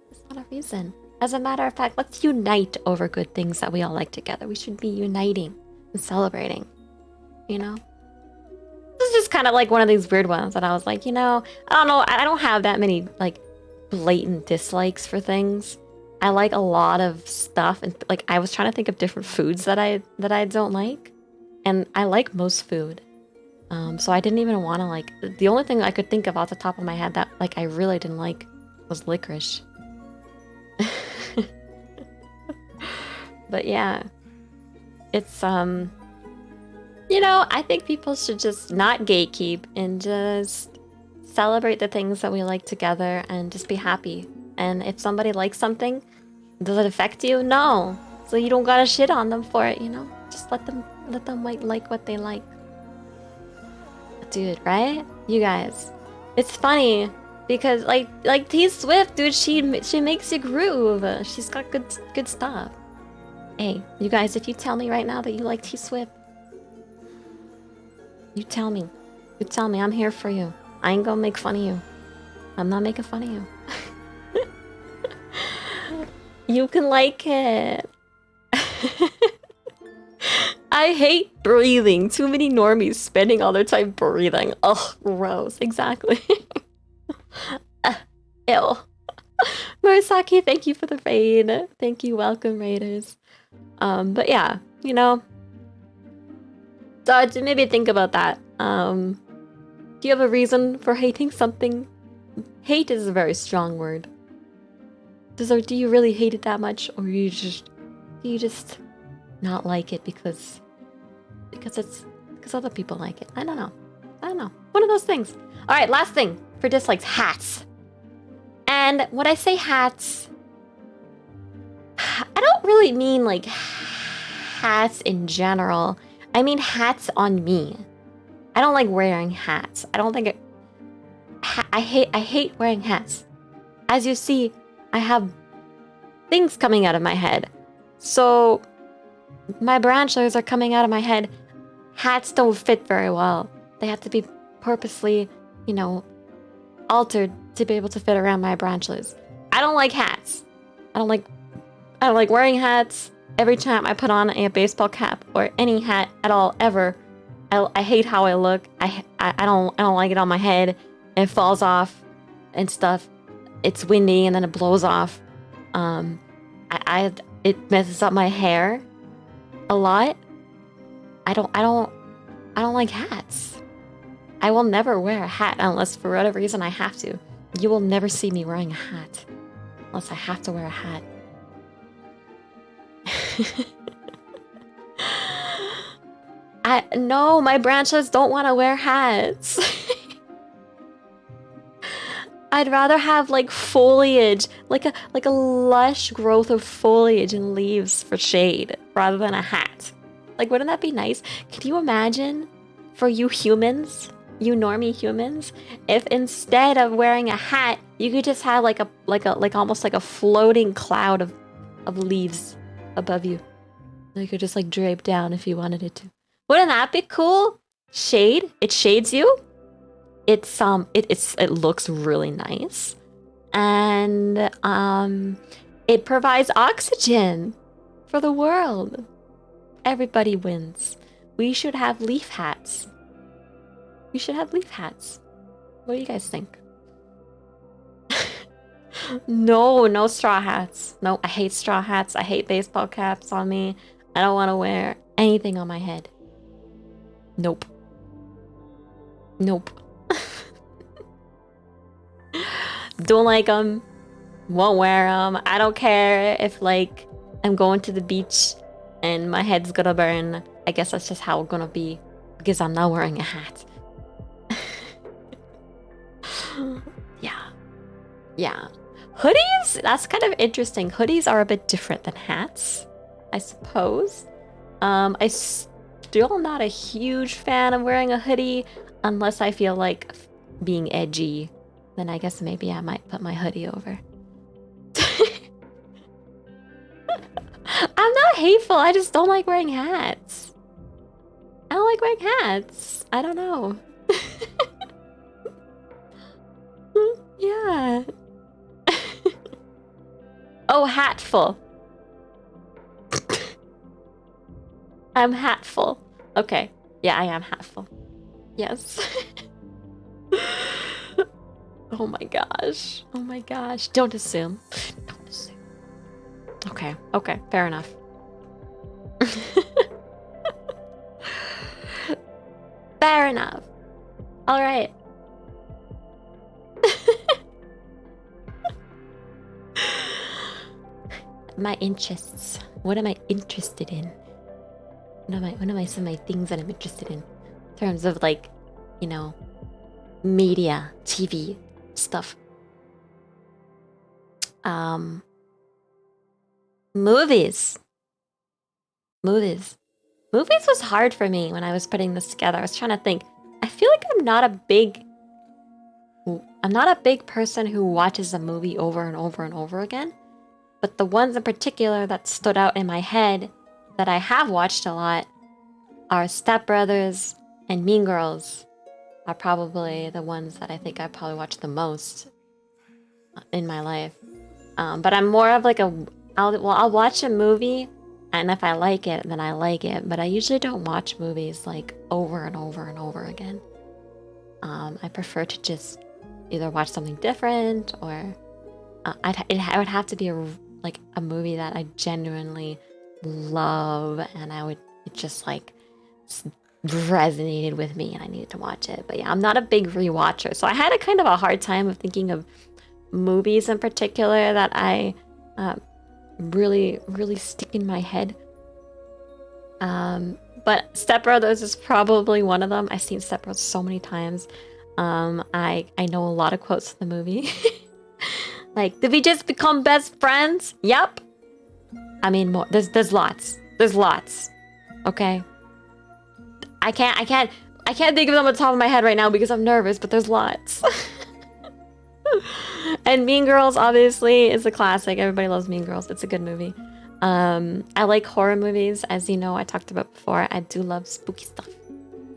It's not a reason. As a matter of fact, let's unite over good things that we all like together. We should be uniting and celebrating. You know? This is just kind of like one of these weird ones that I was like, you know, I don't know. I don't have that many like blatant dislikes for things. I like a lot of stuff, and like I was trying to think of different foods that I don't like, and I like most food. So I didn't even want to like. The only thing I could think of off the top of my head that like I really didn't like was licorice. But yeah, it's you know, I think people should just not gatekeep and just celebrate the things that we like together and just be happy. And if somebody likes something, does it affect you? No. So you don't gotta shit on them for it, you know? Just let them like what they like. Dude, right? You guys. It's funny because like T Swift, dude, she makes you groove. She's got good stuff. Hey, you guys, if you tell me right now that you like T Swift, you tell me. You tell me. I'm here for you. I ain't gonna make fun of you. I'm not making fun of you. You can like it. I hate breathing. Too many normies spending all their time breathing. Ugh, gross. Exactly. Ew. Murasaki, thank you for the raid. Thank you. Welcome, raiders. But yeah, you know. So maybe think about that. Do you have a reason for hating something? Hate is a very strong word. Do you really hate it that much, or do you just not like it because other people like it? I don't know. One of those things. All right, last thing for dislikes: hats. And when I say hats, I don't really mean like hats in general. I mean hats on me. I don't like wearing hats. I don't think it. I hate wearing hats. As you see, I have things coming out of my head. So my branchlets are coming out of my head. Hats don't fit very well. They have to be purposely, you know, altered to be able to fit around my branchlets. I don't like hats. I don't like wearing hats. Every time I put on a baseball cap or any hat at all ever, I hate how I look. I don't like it on my head. It falls off and stuff. It's windy and then it blows off. It messes up my hair a lot. I don't like hats. I will never wear a hat unless for whatever reason I have to. You will never see me wearing a hat unless I have to wear a hat. No, my branchlets don't want to wear hats. I'd rather have like foliage, like a lush growth of foliage and leaves for shade rather than a hat. Like, wouldn't that be nice? Can you imagine for you humans, you normie humans, if instead of wearing a hat, you could just have like almost like a floating cloud of leaves above you. You could just like drape down if you wanted it to. Wouldn't that be cool? Shade. It shades you. It looks really nice, and it provides oxygen for the world. Everybody wins. We should have leaf hats. We should have leaf hats. What do you guys think? No straw hats. No, I hate straw hats. I hate baseball caps on me. I don't want to wear anything on my head. Nope. Don't like them. Won't wear them. I don't care if like I'm going to the beach and my head's gonna burn. I guess that's just how it's gonna be because I'm not wearing a hat. Yeah. Hoodies? That's kind of interesting. Hoodies are a bit different than hats, I suppose. I still not a huge fan of wearing a hoodie unless I feel like being edgy then I guess maybe I might put my hoodie over. I'm not hateful, I just don't like wearing hats. I don't like wearing hats. I don't know. Yeah. Oh, hatful. I'm hatful. Okay. Yeah, I am hatful. Yes. Oh my gosh. Oh my gosh. Don't assume. Don't assume. Okay. Okay. Fair enough. Fair enough. All right. My interests. What am I interested in? What am some of my things that I'm interested in terms of, like, you know, media, TV stuff. Movies. Movies was hard for me when I was putting this together. I was trying to think. I feel like I'm not a big person who watches a movie over and over and over again. But the ones in particular that stood out in my head that I have watched a lot are Step Brothers and Mean Girls. Are probably the ones that I think I probably watched the most in my life. But I'm more of like I'll watch a movie, and if I like it, then I like it. But I usually don't watch movies like over and over and over again. I prefer to just either watch something different, or it would have to be a movie that I genuinely love, and it just like resonated with me and I needed to watch it. But yeah, I'm not a big rewatcher, so I had a kind of a hard time of thinking of movies in particular that I really stick in my head. But Step Brothers is probably one of them. I've seen Step Brothers so many times. I know a lot of quotes from the movie. Like, did we just become best friends? Yep. I mean, more. There's lots. There's lots. Okay. I can't think of them on the top of my head right now because I'm nervous, but there's lots. And Mean Girls obviously is a classic. Everybody loves Mean Girls. It's a good movie. I like horror movies, as you know I talked about before. I do love spooky stuff.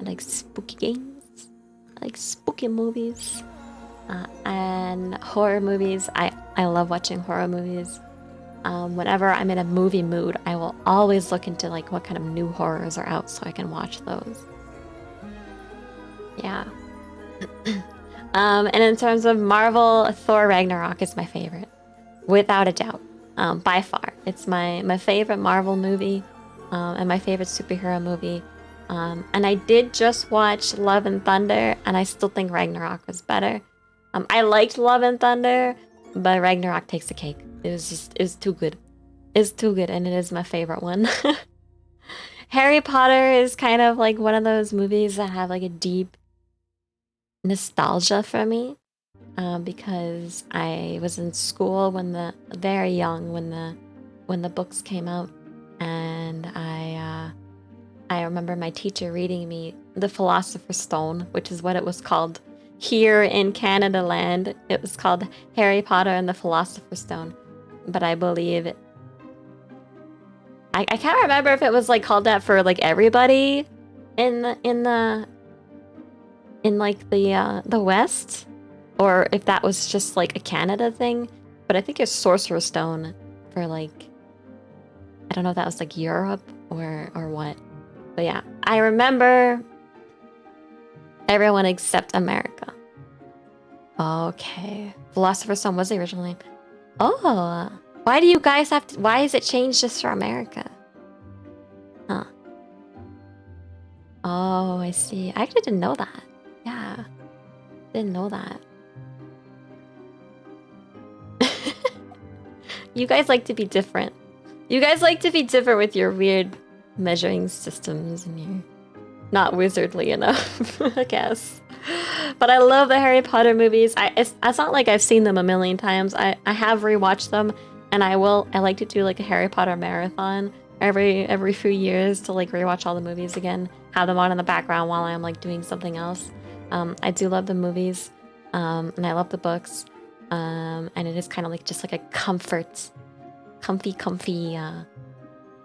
I like spooky games. I like spooky movies. And horror movies. I love watching horror movies. Whenever I'm in a movie mood, I will always look into like what kind of new horrors are out so I can watch those. Yeah. And in terms of Marvel, Thor Ragnarok is my favorite, without a doubt. By far, it's my favorite Marvel movie, and my favorite superhero movie. And I did just watch Love and Thunder, and I still think Ragnarok was better. I liked Love and Thunder, but Ragnarok takes the cake. It was too good. It's too good, and it is my favorite one. Harry Potter is kind of like one of those movies that have like a deep nostalgia for me, because I was in school very young when the books came out, and I remember my teacher reading me The Philosopher's Stone, which is what it was called here in Canada land. It was called Harry Potter and the Philosopher's Stone, but I believe I can't remember if it was like called that for like everybody in the West, or if that was just like a Canada thing. But I think it's Sorcerer's Stone for like, I don't know if that was like Europe or what. But yeah, I remember everyone except America. Okay, Philosopher's Stone was the original name. Oh, why do you guys have to? Why is it changed just for America? Huh. Oh, I see. I actually didn't know that. Yeah, didn't know that. You guys like to be different. You guys like to be different with your weird measuring systems, and you're not wizardly enough, I guess. But I love the Harry Potter movies. It's not like I've seen them a million times. I have rewatched them, and I like to do like a Harry Potter marathon every few years to like rewatch all the movies again, have them on in the background while I'm like doing something else. I do love the movies. and I love the books. And it is kind of like just like a comfy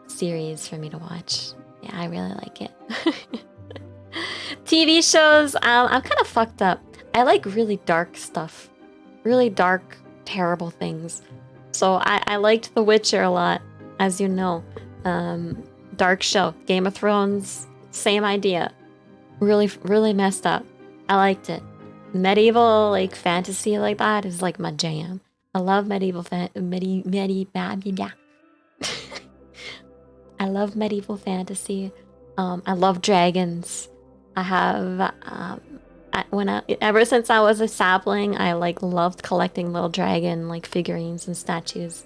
series for me to watch. Yeah, I really like it. TV shows, I'm kind of fucked up. I like really dark stuff. Really dark, terrible things. So I liked The Witcher a lot, as you know. Dark show. Game of Thrones, same idea. Really messed up. I liked it. Medieval, like, fantasy like that is like my jam. I love medieval I love medieval fantasy. I love dragons. I have ever since I was a sapling, I like loved collecting little dragon like figurines and statues.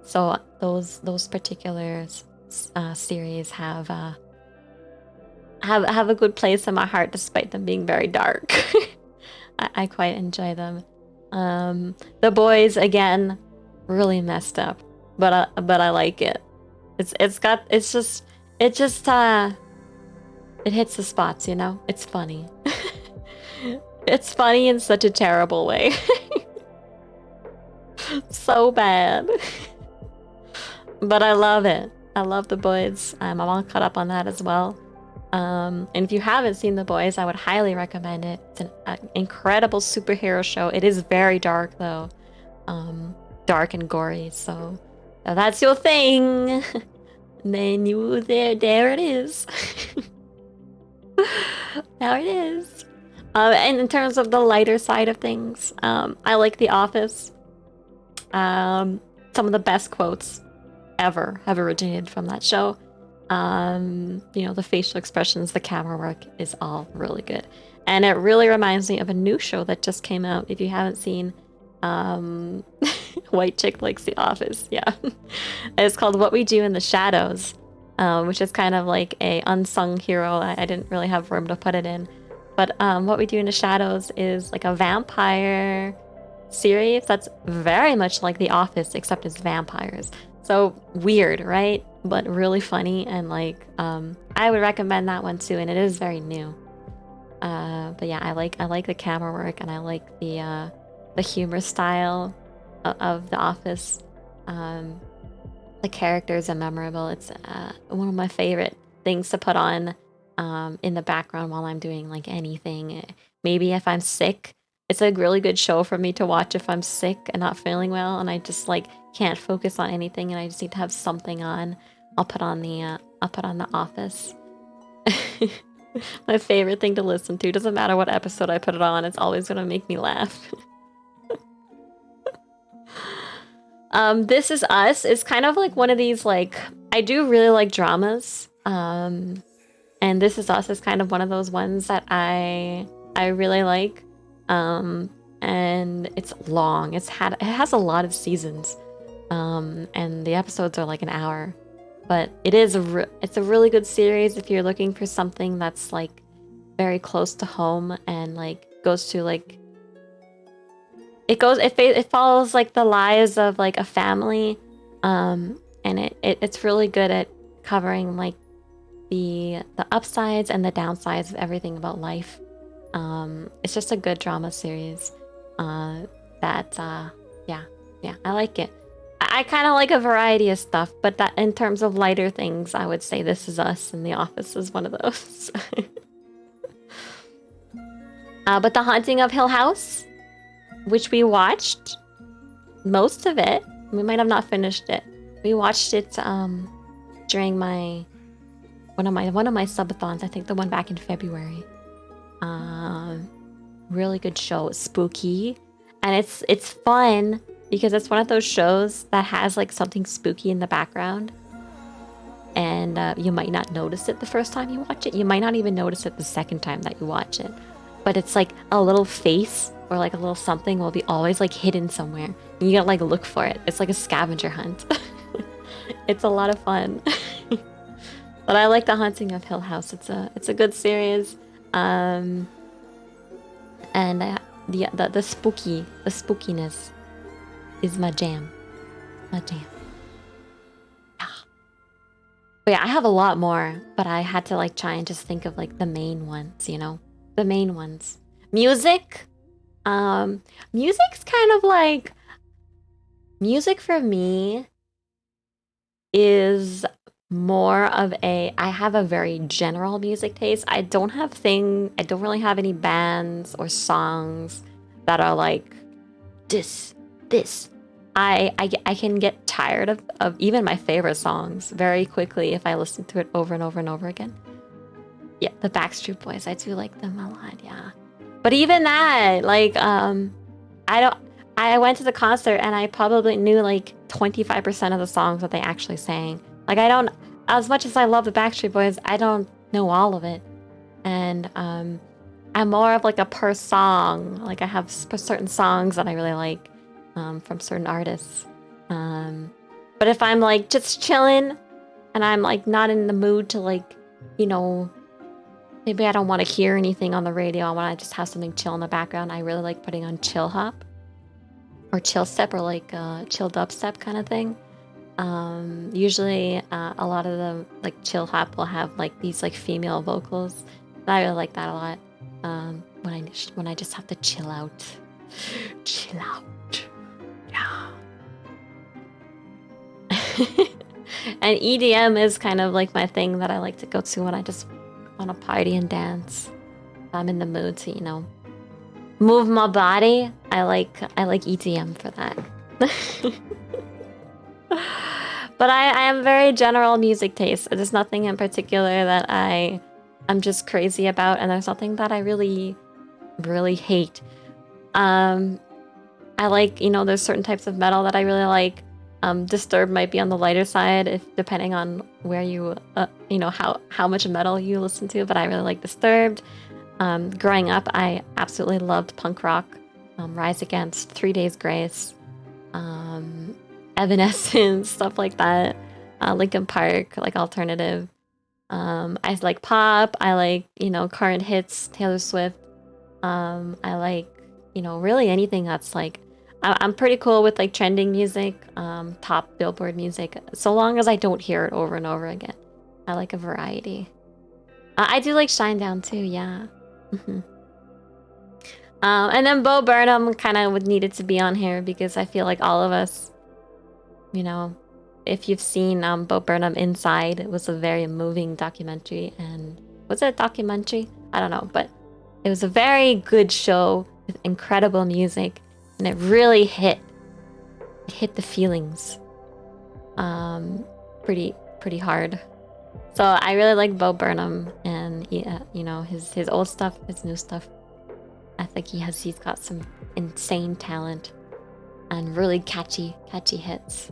So those particular series have a good place in my heart, despite them being very dark. I quite enjoy them. The boys, again, really messed up, but I like it. It hits the spots, you know? It's funny. It's funny in such a terrible way. So bad. But I love it. I love The Boys. I'm all caught up on that as well. And if you haven't seen The Boys, I would highly recommend it. It's an incredible superhero show. It is very dark, though. Dark and gory, so if that's your thing, then there it is. There it is. And in terms of the lighter side of things, I like The Office. Some of the best quotes ever have originated from that show. You know, the facial expressions, the camera work is all really good. And it really reminds me of a new show that just came out. If you haven't seen White Chick Likes The Office, yeah. It's called What We Do in the Shadows, which is kind of like a unsung hero. I didn't really have room to put it in. But What We Do in the Shadows is like a vampire series that's very much like The Office, except it's vampires. So weird, right? But really funny, and like I would recommend that one too, and it is very new. But yeah, I like the camera work, and I like the humor style of The Office. The characters are memorable. It's one of my favorite things to put on in the background while I'm doing like anything. Maybe if I'm sick, it's a really good show for me to watch if I'm sick and not feeling well, and I just like can't focus on anything, and I just need to have something on. I'll put on The Office. My favorite thing to listen to. Doesn't matter what episode I put it on, it's always gonna make me laugh. This Is Us is kind of like one of these, like, I do really like dramas. And This Is Us is kind of one of those ones that I really like. And it's long. It has a lot of seasons. And the episodes are like an hour. But it's a really good series if you're looking for something that's like very close to home and like goes to like it follows like the lives of like a family, and it's really good at covering like the upsides and the downsides of everything about life. It's just a good drama series. Yeah, I like it. I kind of like a variety of stuff, but that in terms of lighter things, I would say This Is Us and The Office is one of those. But The Haunting of Hill House, which we watched most of it. We might have not finished it. We watched it during one of my subathons. I think the one back in February. Really good show. It's spooky, and it's fun because it's one of those shows that has like something spooky in the background, and you might not notice it the first time you watch it. You might not even notice it the second time that you watch it. But it's like a little face or like a little something will be always like hidden somewhere. And you gotta like look for it. It's like a scavenger hunt. It's a lot of fun. But I like The Haunting of Hill House. It's a good series. And the spookiness is my jam. My jam. Yeah. But yeah, I have a lot more, but I had to like try and just think of like the main ones, you know? The main ones. Music. Music's kind of like music for me is more of a I have a very general music taste. I don't really have any bands or songs that are like this. I can get tired of even my favorite songs very quickly if I listen to it over and over and over again. Yeah, the Backstreet Boys, I do like them a lot, yeah. But even that, like, I don't. I went to the concert and I probably knew like 25% of the songs that they actually sang. Like, I don't. As much as I love the Backstreet Boys, I don't know all of it. And I'm more of like a per song. Like, I have certain songs that I really like from certain artists. But if I'm like just chilling and I'm like not in the mood to like, you know, maybe I don't want to hear anything on the radio. I want to just have something chill in the background. I really like putting on chill hop or chill step or like chill dubstep kind of thing. Usually a lot of the like chill hop will have like these like female vocals. And I really like that a lot. When I just have to chill out. Chill out. Yeah. And EDM is kind of like my thing that I like to go to when I just want to party and dance. I'm in the mood to, you know, move my body. I like EDM for that. But I am very general music taste. There's nothing in particular that I'm just crazy about, and there's nothing that I really hate. I like, you know, there's certain types of metal that I really like. Disturbed might be on the lighter side, if depending on where you, you know, how much metal you listen to. But I really like Disturbed. Growing up, I absolutely loved punk rock, Rise Against, 3 Days Grace, Evanescence, stuff like that. Linkin Park, like alternative. I like pop. I like, you know, current hits, Taylor Swift. I like, you know, really anything that's like, I'm pretty cool with like trending music, top Billboard music, so long as I don't hear it over and over again. I like a variety. I do like Shinedown too, yeah. And then Bo Burnham kind of needed to be on here because I feel like all of us, you know, if you've seen Bo Burnham Inside, it was a very moving documentary. And was it a documentary? I don't know, but it was a very good show with incredible music, and it really hit the feelings pretty hard. So I really like Bo Burnham, and yeah, you know, his old stuff, his new stuff. I think he's got some insane talent and really catchy hits.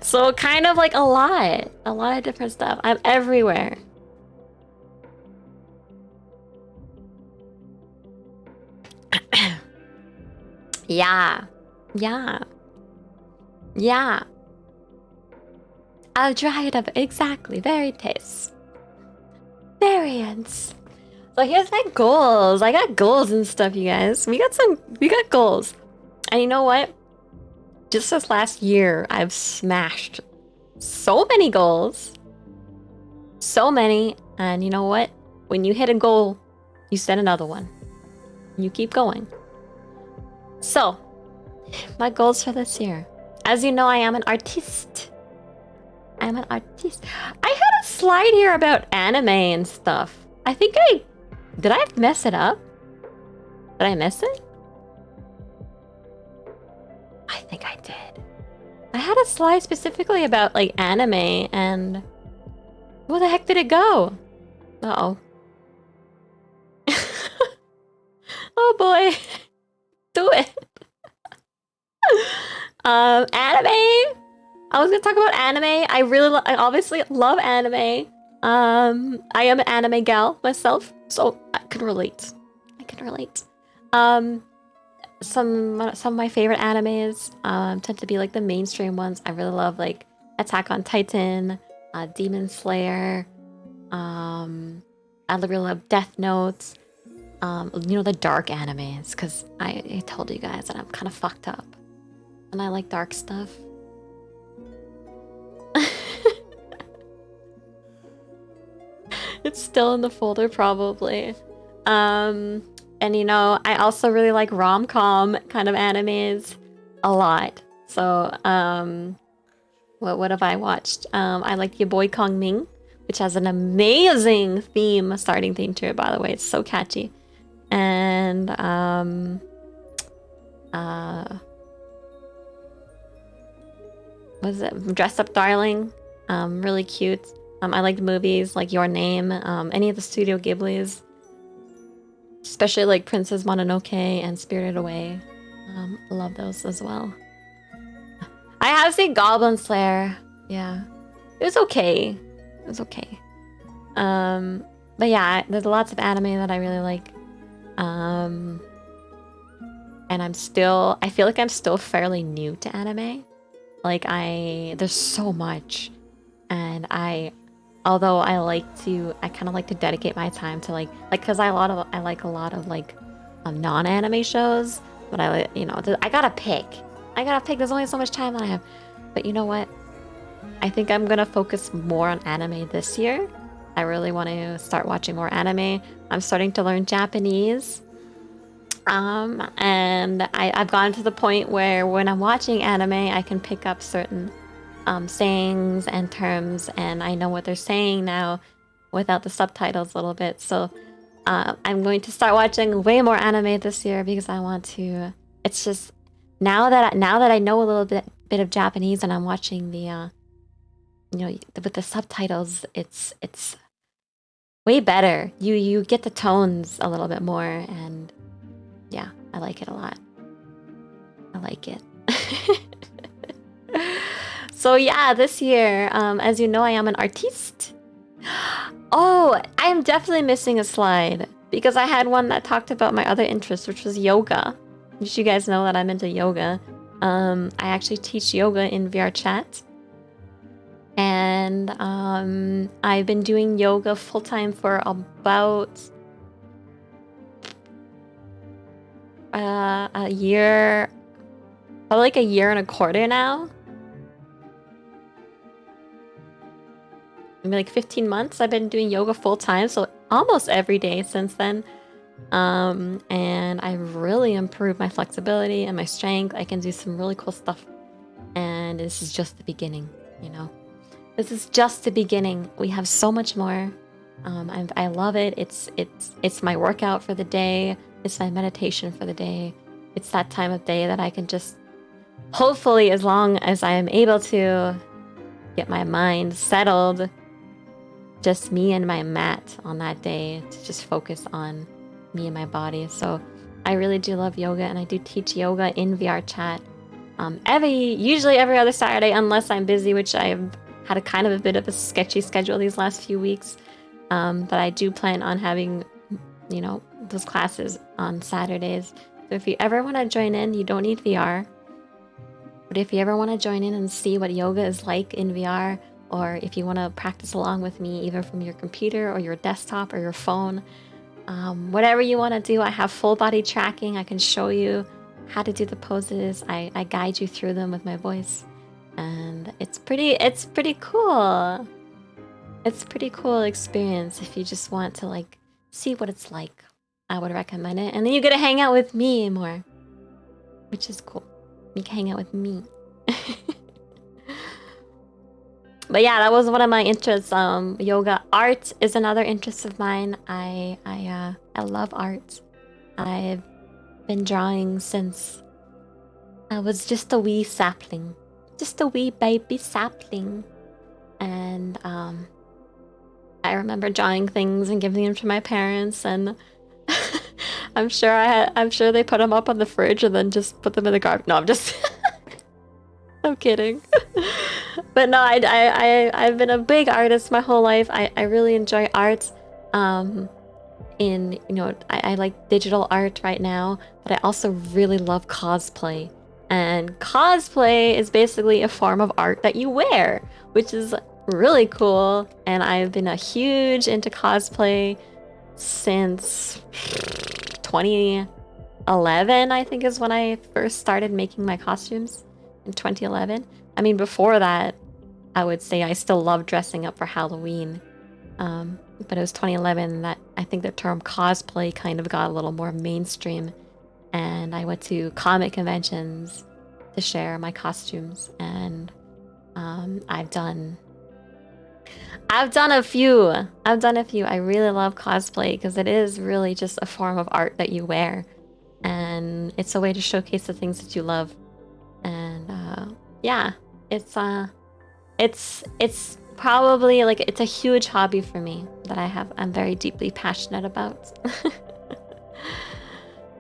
So kind of like a lot of different stuff. I'm everywhere. Yeah. I'll dry it up. Exactly. Very taste. Variance. So here's my goals. I got goals and stuff, you guys. We got goals. And you know what? Just this last year, I've smashed so many goals. So many. And you know what? When you hit a goal, you set another one. And you keep going. So, my goals for this year. As you know, I am an artist. I'm an artist. I had a slide here about anime and stuff. I think did I mess it up? Did I miss it? I think I did. I had a slide specifically about like anime, and where the heck did it go? Uh-oh. Oh boy. Do it. Anime. I was gonna talk about anime. I obviously love anime. I am an anime gal myself, so I can relate. Some of my favorite animes tend to be like the mainstream ones. I really love like Attack on Titan, Demon Slayer. I really love Death Note. You know, the dark animes, because I told you guys that I'm kind of fucked up, and I like dark stuff. It's still in the folder probably. And you know, I also really like rom-com kind of animes a lot. So, what have I watched? I like Your Boy Kong Ming, which has an amazing starting theme to it, by the way. It's so catchy. And was it Dress Up Darling? Really cute. I liked movies like Your Name, any of the Studio Ghibli's, especially like Princess Mononoke and Spirited Away. Love those as well. I have seen Goblin Slayer. Yeah, it was okay. It was okay. But yeah, there's lots of anime that I really like. And I feel like I'm still fairly new to anime. Like there's so much, and although I kind of like to dedicate my time to because I like a lot of like non-anime shows, but I gotta pick. There's only so much time that I have, but you know what? I think I'm gonna focus more on anime this year. I really want to start watching more anime. I'm starting to learn Japanese. And I've gotten to the point where when I'm watching anime, I can pick up certain sayings and terms, and I know what they're saying now without the subtitles a little bit. So I'm going to start watching way more anime this year because I want to. It's just now that I know a little bit of Japanese and I'm watching the with the subtitles, it's way better. You get the tones a little bit more, and yeah, I like it a lot. I like it. So yeah, this year, as you know, I am an artiste. Oh, I'm definitely missing a slide because I had one that talked about my other interest, which was yoga. You guys know that I'm into yoga. I actually teach yoga in VR chat. And I've been doing yoga full-time for about a year, probably like a year and a quarter now. Maybe like 15 months I've been doing yoga full-time, so almost every day since then. And I've really improved my flexibility and my strength. I can do some really cool stuff. And this is just the beginning, you know? This is just the beginning. We have so much more. I love it. It's my workout for the day. It's my meditation for the day. It's that time of day that I can just, hopefully, as long as I am able to, get my mind settled, just me and my mat on that day, to just focus on me and my body. So I really do love yoga, and I do teach yoga in VR chat usually every other Saturday, unless I'm busy, which I've had a kind of a bit of a sketchy schedule these last few weeks. But I do plan on having, those classes on Saturdays. So if you ever want to join in, you don't need VR. But if you ever want to join in and see what yoga is like in VR, or if you want to practice along with me, either from your computer or your desktop or your phone, whatever you want to do, I have full body tracking. I can show you how to do the poses. I guide you through them with my voice. And it's pretty cool. It's a pretty cool experience if you just want to see what it's like. I would recommend it. And then you get to hang out with me more, which is cool. You can hang out with me. But yeah, that was one of my interests. Yoga. Art is another interest of mine. I love art. I've been drawing since I was just a wee sapling. Just a wee baby sapling. And I remember drawing things and giving them to my parents, and I'm sure they put them up on the fridge and then just put them in the garbage. No, I'm just I'm kidding. But no, I've been a big artist my whole life. I really enjoy art. I like digital art right now, but I also really love cosplay. And cosplay is basically a form of art that you wear, which is really cool. And I've been a huge into cosplay since 2011, I think, is when I first started making my costumes, in 2011. I mean, before that, I would say I still love dressing up for Halloween. but it was 2011 that I think the term cosplay kind of got a little more mainstream, and I went to comic conventions to share my costumes, and I've done a few. I really love cosplay because it is really just a form of art that you wear, and it's a way to showcase the things that you love. And yeah, it's probably like it's a huge hobby for me that I'm very deeply passionate about.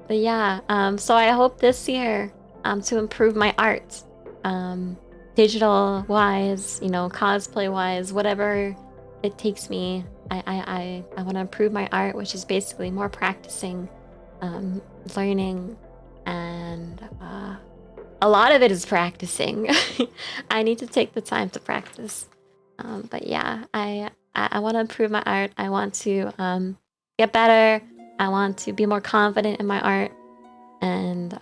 But yeah, so I hope this year to improve my art, digital wise, you know, cosplay wise, whatever it takes me. I want to improve my art, which is basically more practicing, learning, and a lot of it is practicing. I need to take the time to practice. But yeah, I want to improve my art. I want to get better. I want to be more confident in my art, and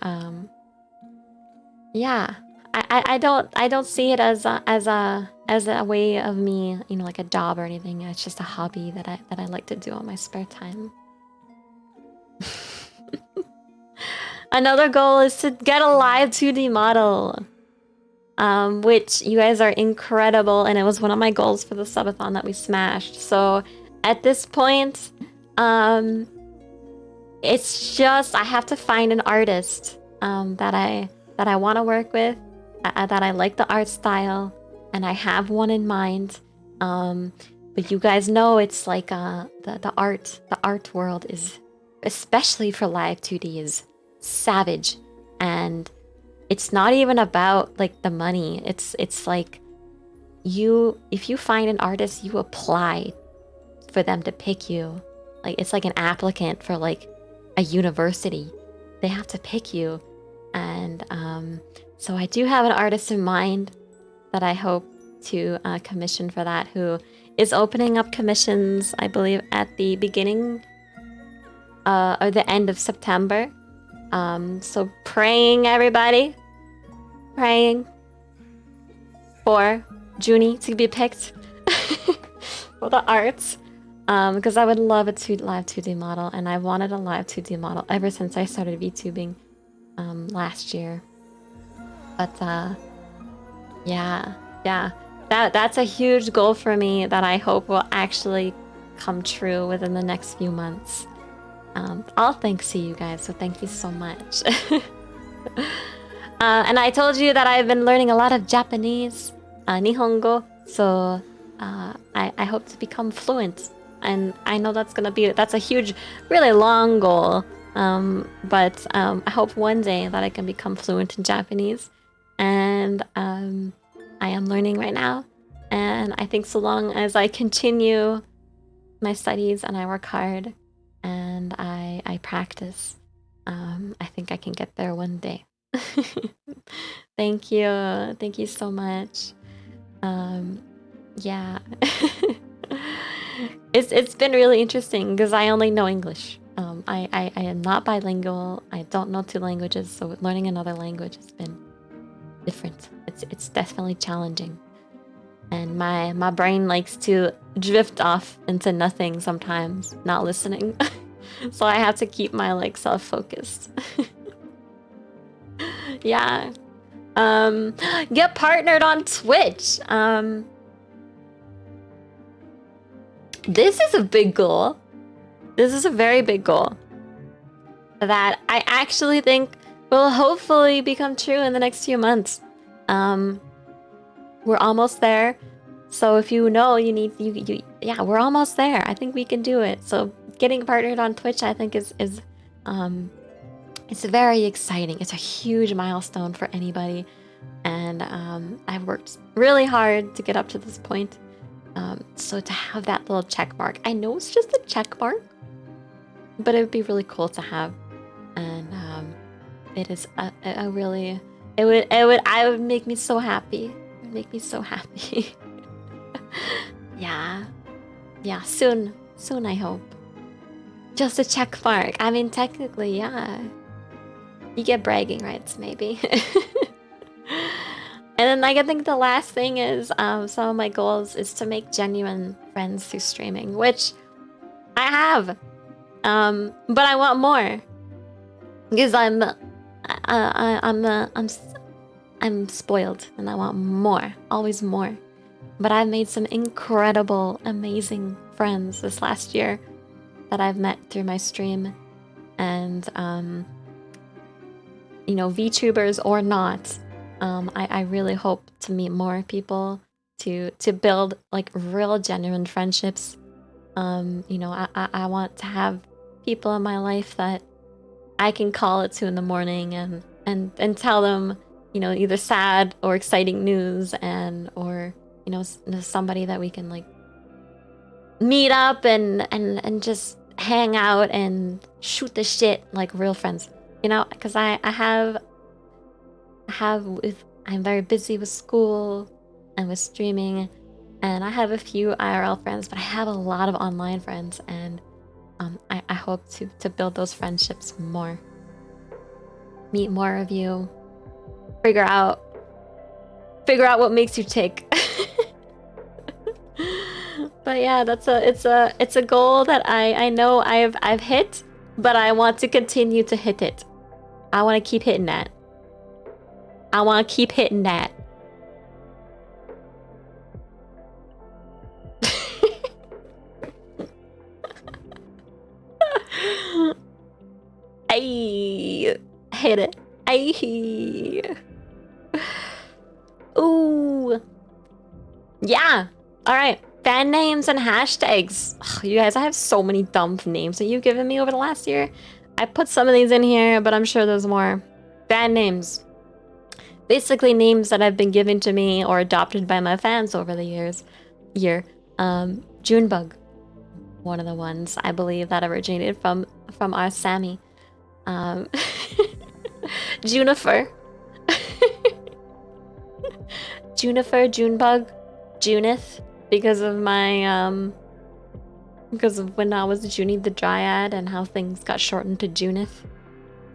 yeah, I don't see it as a way of me, you know, like a job or anything. It's just a hobby that I like to do on my spare time. Another goal is to get a live 2D model, which you guys are incredible, and it was one of my goals for the subathon that we smashed. So at this point, it's just I have to find an artist that I want to work with, that I like the art style, and I have one in mind. But you guys know it's like the art world is, especially for live 2D, is savage, and it's not even about like the money. It's like if you find an artist, you apply for them to pick you. Like it's like an applicant for like a university. They have to pick you, and so I do have an artist in mind that I hope to commission for that, who is opening up commissions, I believe, at the beginning or the end of September. So praying, everybody, praying for Juni to be picked for the arts, because I would love a live 2D model, and I wanted a live 2D model ever since I started VTubing last year. But yeah, that's a huge goal for me that I hope will actually come true within the next few months. All thanks to you guys, so thank you so much. And I told you that I've been learning a lot of Japanese, Nihongo, so I hope to become fluent. And I know that's a huge, really long goal. But I hope one day that I can become fluent in Japanese. And I am learning right now. And I think so long as I continue my studies and I work hard and I practice, I think I can get there one day. Thank you so much. Yeah. It's been really interesting because I only know English. I am not bilingual. I don't know 2 languages, so learning another language has been different. It's definitely challenging, and my brain likes to drift off into nothing sometimes, not listening. So I have to keep my like self-focused. Yeah. Get partnered on Twitch. This is a big goal. This is a very big goal that I actually think will hopefully become true in the next few months. We're almost there. So if you know you need yeah, we're almost there. I think we can do it. So getting partnered on Twitch, I think is it's very exciting. It's a huge milestone for anybody, and I've worked really hard to get up to this point. So to have that little check mark, I know it's just a check mark, but it would be really cool to have, and it is a really I would make me so happy. It would make me so happy. Yeah, soon I hope. Just a check mark. I mean, technically, yeah. You get bragging rights, maybe. then I think the last thing is some of my goals is to make genuine friends through streaming, which I have. But I want more because I'm spoiled and I want more, always more. But I've made some incredible, amazing friends this last year that I've met through my stream, and you know, VTubers or not, I really hope to meet more people to build like real, genuine friendships. You know, I want to have people in my life that I can call at 2 in the morning and tell them, you know, either sad or exciting news, and or you know, somebody that we can like meet up and just hang out and shoot the shit like real friends. You know, because I'm very busy with school and with streaming, and I have a few IRL friends, but I have a lot of online friends, and I hope to build those friendships more. Meet more of you. Figure out what makes you tick. But yeah, it's a goal that I know I've hit, but I want to continue to hit it. I want to keep hitting that. I want to keep hitting that. Ay, hit it. Ay. Ooh. Yeah. All right. Fan names and hashtags. Ugh, you guys, I have so many dumb names that you've given me over the last year. I put some of these in here, but I'm sure there's more. Fan names. Basically names that have been given to me or adopted by my fans over the years. Junebug. One of the ones I believe that originated from our Sammy. Junifer. Junifer, Junebug, Junith, because of my because of when I was Juni the Dryad and how things got shortened to Junith.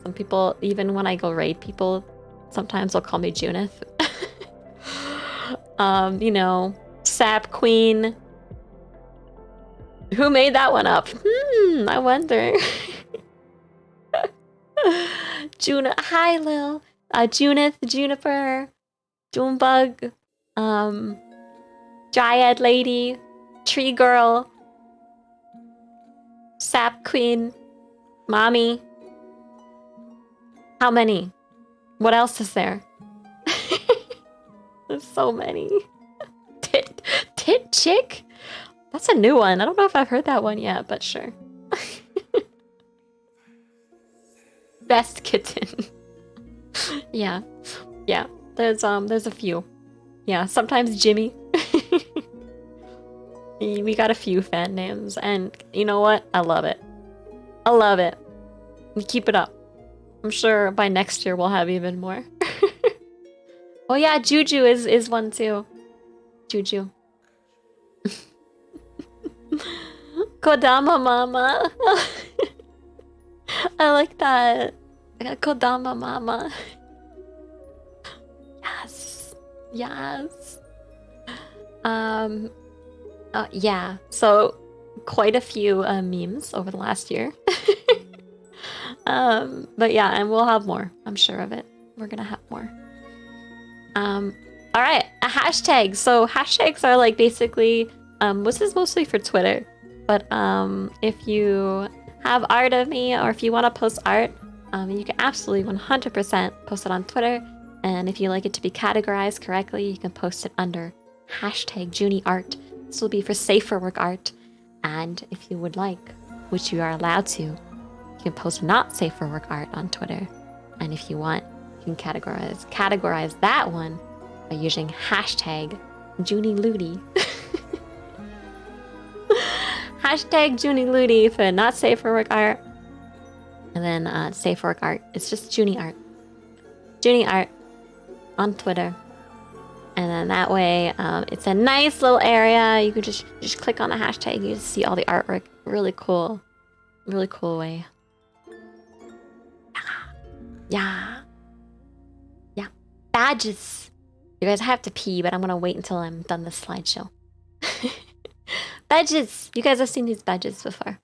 Some people, even when I go raid people, sometimes they'll call me Junith. You know, Sap Queen. Who made that one up? I wonder. Hi Lil. Junith, Juniper, Junebug, Dryad Lady, Tree Girl, Sap Queen, Mommy. How many? What else is there? There's so many. Tit Chick? That's a new one. I don't know if I've heard that one yet, but sure. Best Kitten. Yeah. Yeah. There's a few. Yeah, sometimes Jimmy. We got a few fan names, and you know what? I love it. I love it. Keep it up. I'm sure by next year we'll have even more. Oh yeah, Juju is one too. Juju. Kodama Mama. I like that. Kodama Mama. Yes. Yes. Yeah. So quite a few memes over the last year. But yeah, and we'll have more. I'm sure of it. We're gonna have more. All right, a hashtag. So hashtags are like basically, this is mostly for Twitter, but if you have art of me or if you want to post art, you can absolutely 100% post it on Twitter. And if you like it to be categorized correctly, you can post it under hashtag JuniArt. This will be for safe for work art. And if you would like, which you are allowed to, you can post not safe for work art on Twitter. And if you want, you can categorize that one by using hashtag JuniLudi. Hashtag JuniLudi for not safe for work art. And then safe for work art. It's just JuniArt. JuniArt on Twitter. And then that way, it's a nice little area. You can just click on the hashtag. You just see all the artwork. Really cool. Really cool way. Yeah. Yeah. Yeah. Badges. You guys have to pee, but I'm gonna wait until I'm done this slideshow. Badges! You guys have seen these badges before.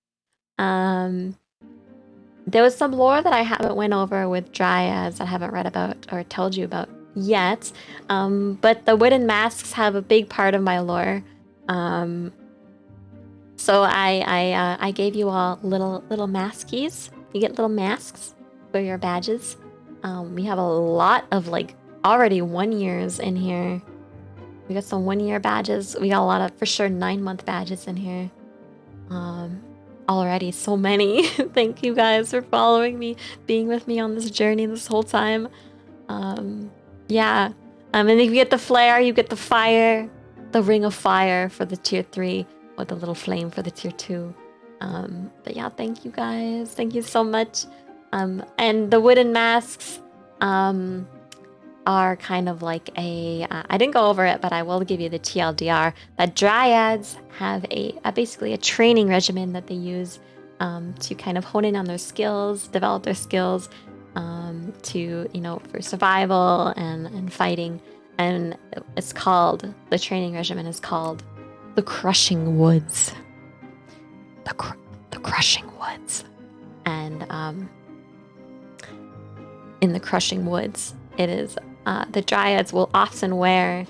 There was some lore that I haven't went over with Dryads I haven't read about or told you about yet. But the wooden masks have a big part of my lore. So I gave you all little maskies. You get little masks for your badges. We have a lot of like already 1 years in here. We got some 1 year badges. We got a lot of for sure 9-month badges in here. Already so many. Thank you guys for following me, being with me on this journey this whole time. Yeah. And if you get the flare, you get the fire, the ring of fire for the tier 3, or the little flame for the tier 2. But yeah, thank you guys. Thank you so much. And the wooden masks are kind of like a I didn't go over it, but I will give you the TLDR that Dryads have basically a training regimen that they use to kind of hone in on their skills, develop their skills to, you know, for survival and fighting. And it's called, the training regimen is called the Crushing Woods. The Crushing Woods. And in the Crushing Woods, it is the Dryads will often wear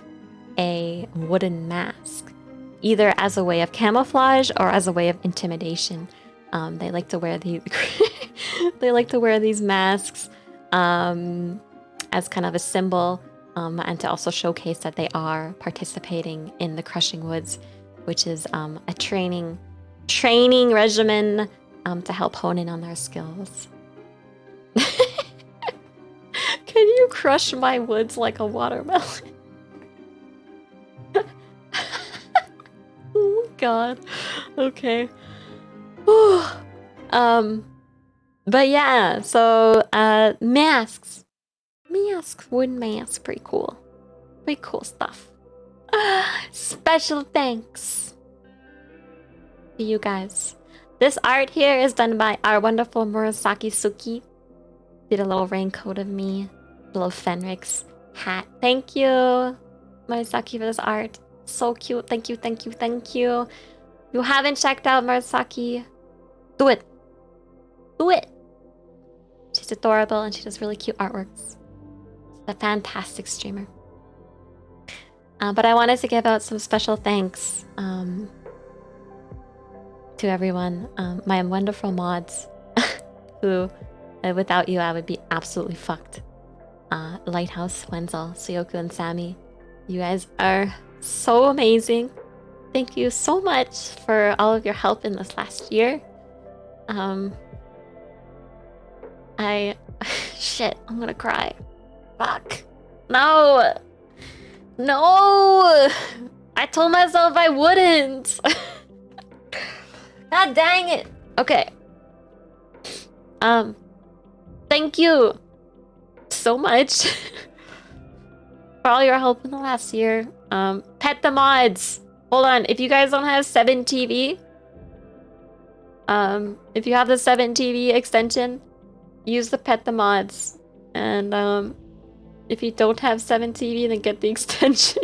a wooden mask, either as a way of camouflage or as a way of intimidation. They like to wear these they like to wear these masks as kind of a symbol and to also showcase that they are participating in the Crushing Woods, which is a training regimen to help hone in on their skills. Can you crush my woods like a watermelon? Oh god. Okay. But yeah, so masks. Wooden masks, pretty cool. Pretty cool stuff. Special thanks to you guys. This art here is done by our wonderful Murasaki Suki. Did a little raincoat of me. A little Fenrix hat. Thank you, Murasaki, for this art. So cute. Thank you, thank you, thank you. If you haven't checked out Murasaki, do it. Do it. She's adorable and she does really cute artworks. She's a fantastic streamer. But I wanted to give out some special thanks to everyone. My wonderful mods who, without you, I would be absolutely fucked. Lighthouse, Wenzel, Suyoku, and Sammy. You guys are so amazing. Thank you so much for all of your help in this last year. Shit, I'm gonna cry. Fuck. No! No! I told myself I wouldn't! God dang it! Okay. Thank you so much for all your help in the last year. Pet the mods! Hold on, if you guys don't have 7TV, if you have the 7TV extension, use the Pet the mods. And if you don't have 7TV, then get the extension.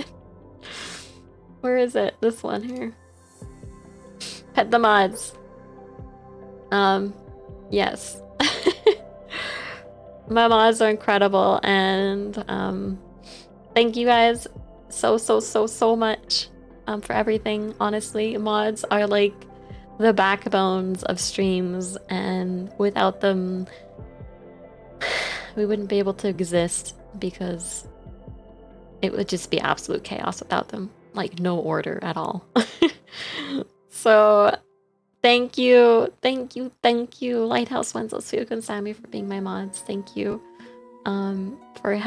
Where is it? This one here. Pet the mods. Yes. My mods are incredible, and thank you guys so much for everything. Honestly, mods are like the backbones of streams, and without them we wouldn't be able to exist, because it would just be absolute chaos without them. Like, no order at all. So thank you, Lighthouse, Wenzel, Suyoku, and Sammy, for being my mods. Thank you for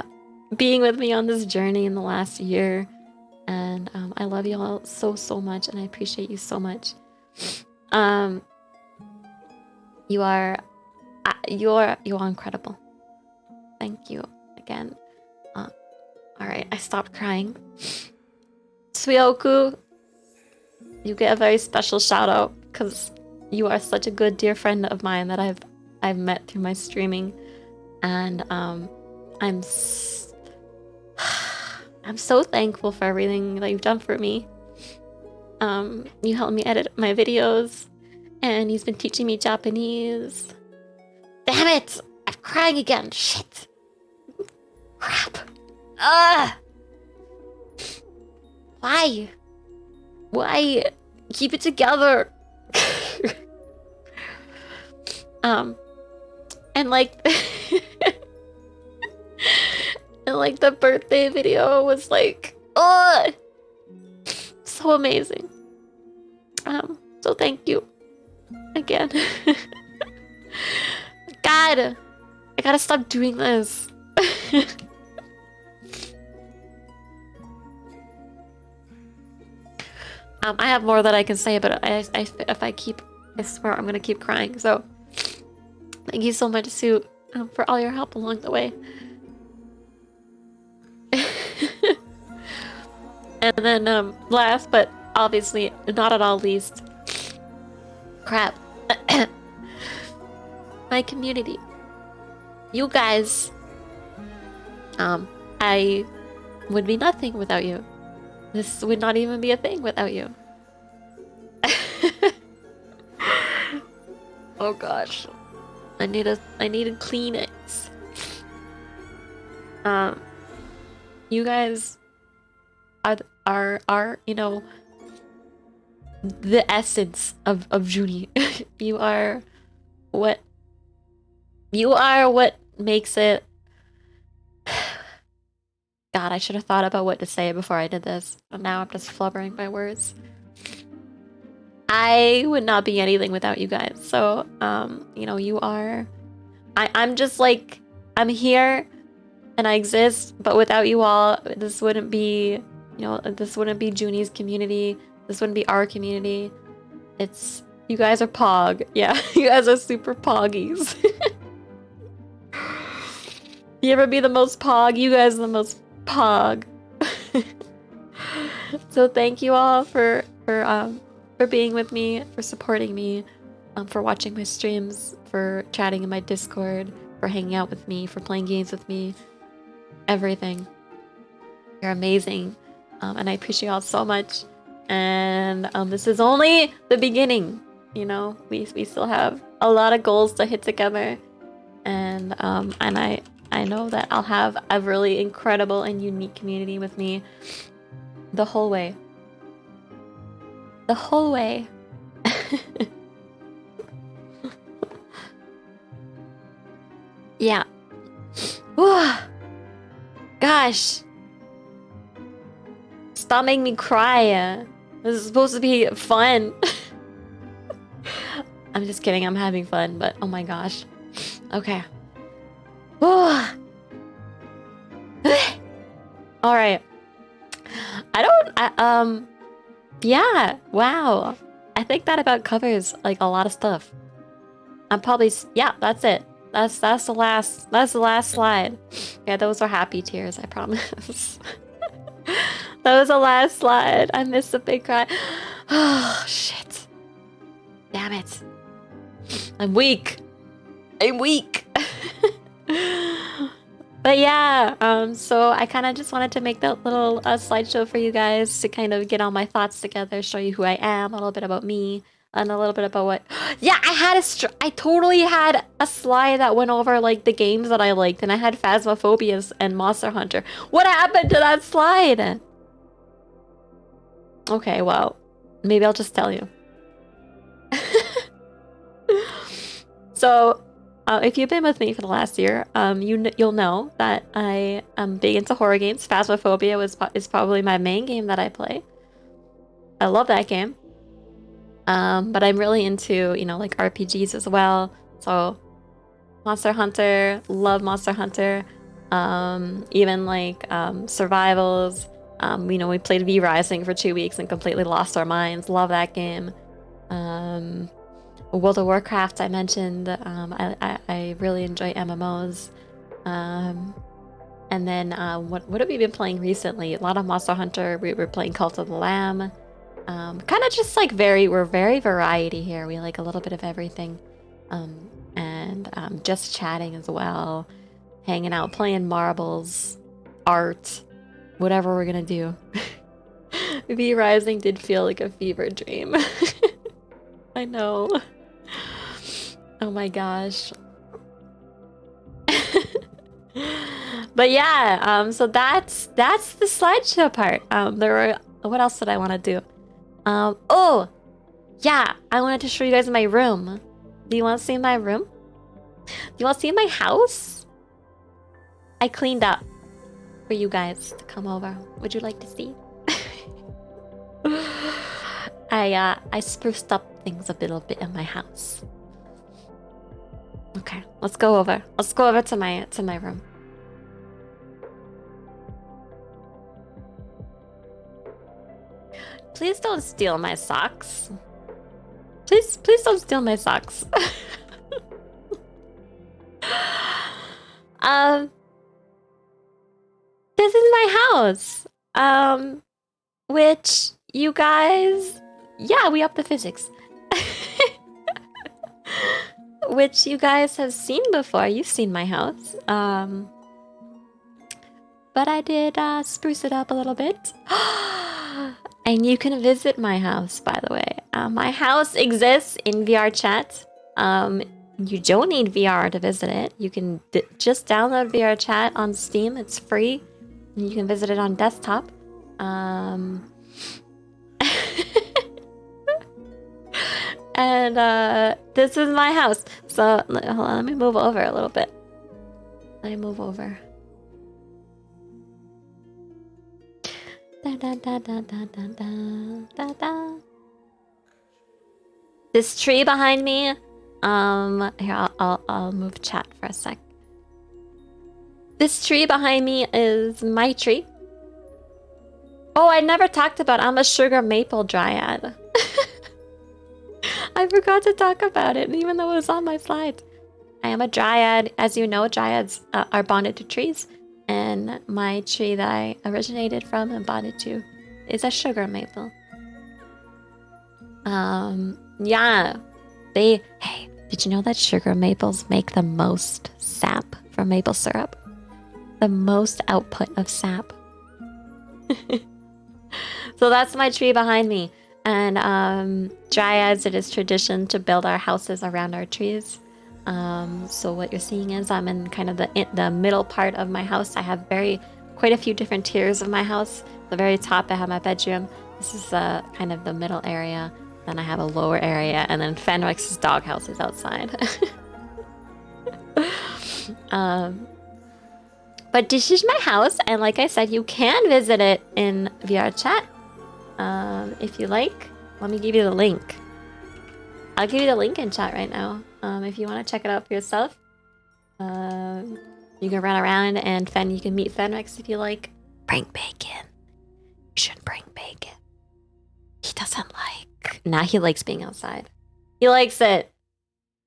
being with me on this journey in the last year. And I love you all so much, and I appreciate you so much. You are incredible. Thank you again. Alright, I stopped crying. Suyoku, you get a very special shout out, because you are such a good dear friend of mine that I've met through my streaming. And I I'm so thankful for everything that you've done for me. You helped me edit my videos, and he's been teaching me Japanese. Damn it! I'm crying again. Shit. Crap. Ugh. Why? Why? Keep it together. And like, and like the birthday video was like, oh, so amazing. So thank you again. God, I gotta stop doing this. I have more that I can say, but if I keep, I swear I'm gonna keep crying. So thank you so much, Sue, for all your help along the way. And then last, but obviously not at all least, crap, my community. You guys, I would be nothing without you. This would not even be a thing without you. Oh gosh, I need a Kleenex. You guys are you know, the essence of Juni. You are what makes it. God, I should have thought about what to say before I did this. And now I'm just flubbering my words. I would not be anything without you guys. So, you know, you are. I'm just like, I'm here and I exist, but without you all, this wouldn't be, you know, this wouldn't be Juni's community. This wouldn't be our community. It's, you guys are pog. Yeah, you guys are super poggies. You ever be the most pog? You guys are the most pog. So thank you all for being with me, for supporting me, for watching my streams, for chatting in my Discord, for hanging out with me, for playing games with me. Everything. You're amazing. And I appreciate y'all so much. And this is only the beginning. You know, we still have a lot of goals to hit together. And I know that I'll have a really incredible and unique community with me the whole way. The whole way. Yeah. Gosh. Stop making me cry. This is supposed to be fun. I'm just kidding. I'm having fun, but oh my gosh. Okay. All right. Yeah. Wow. I think that about covers like a lot of stuff. I'm probably, yeah, that's it. That's the last slide. Yeah, those are happy tears, I promise. That was the last slide. I missed a big cry. Oh, shit. Damn it. I'm weak. But yeah, so I kind of just wanted to make that little slideshow for you guys to kind of get all my thoughts together, show you who I am, a little bit about me, and a little bit about what... Yeah, I totally had a slide that went over, like, the games that I liked, and I had Phasmophobia and Monster Hunter. What happened to that slide? Okay, well, maybe I'll just tell you. So... if you've been with me for the last year, you'll know that I am big into horror games. Phasmophobia is probably my main game that I play. I love that game. But I'm really into, you know, like RPGs as well. So Monster Hunter, love Monster Hunter. Even like survivals. You know, we played V Rising for 2 weeks and completely lost our minds. Love that game. World of Warcraft, I mentioned. I really enjoy MMOs. And then what have we been playing recently? A lot of Monster Hunter. We were playing Cult of the Lamb. Kind of just like we're very variety here. We like a little bit of everything. And just chatting as well. Hanging out, playing marbles, art. whatever we're gonna do. V Rising did feel like a fever dream. I know. Oh my gosh. But yeah, so that's the slideshow part. What else did I want to do? Oh, yeah, I wanted to show you guys my room. Do you want to see my room? Do you want to see my house? I cleaned up for you guys to come over. Would you like to see? I spruced up things a little bit in my house. Okay, let's go over. Let's go over to my room. Please don't steal my socks. Please don't steal my socks. This is my house. Which you guys, yeah, we upped the physics. Which you guys have seen before. You've seen my house. But I did spruce it up a little bit. And you can visit my house, by the way. My house exists in VR chat. You don't need VR to visit it. You can just download VR chat on Steam. It's free. You can visit it on desktop. And this is my house. So hold on, let me move over a little bit. Let me move over. Da, da, da, da, da, da, da, da. This tree behind me. Here, I'll move chat for a sec. This tree behind me is my tree. Oh, I never talked about I'm a sugar maple dryad. I forgot to talk about it, even though it was on my slide. I am a dryad. As you know, dryads are bonded to trees. And my tree that I originated from and bonded to is a sugar maple. Yeah. Hey, did you know that sugar maples make the most sap from maple syrup? The most output of sap. So that's my tree behind me. And dryads, it is tradition to build our houses around our trees. So what you're seeing is I'm in kind of the middle part of my house. I have quite a few different tiers of my house. The very top, I have my bedroom. This is kind of the middle area. Then I have a lower area, and then Fenrix's doghouse is outside. But this is my house, and like I said, you can visit it in VR chat if you like. Let me give you the link. I'll give you the link in chat right now. If you want to check it out for yourself. You can run around and you can meet Fenrix if you like. Bring bacon. You should bring bacon. He doesn't like. Nah, he likes being outside. He likes it.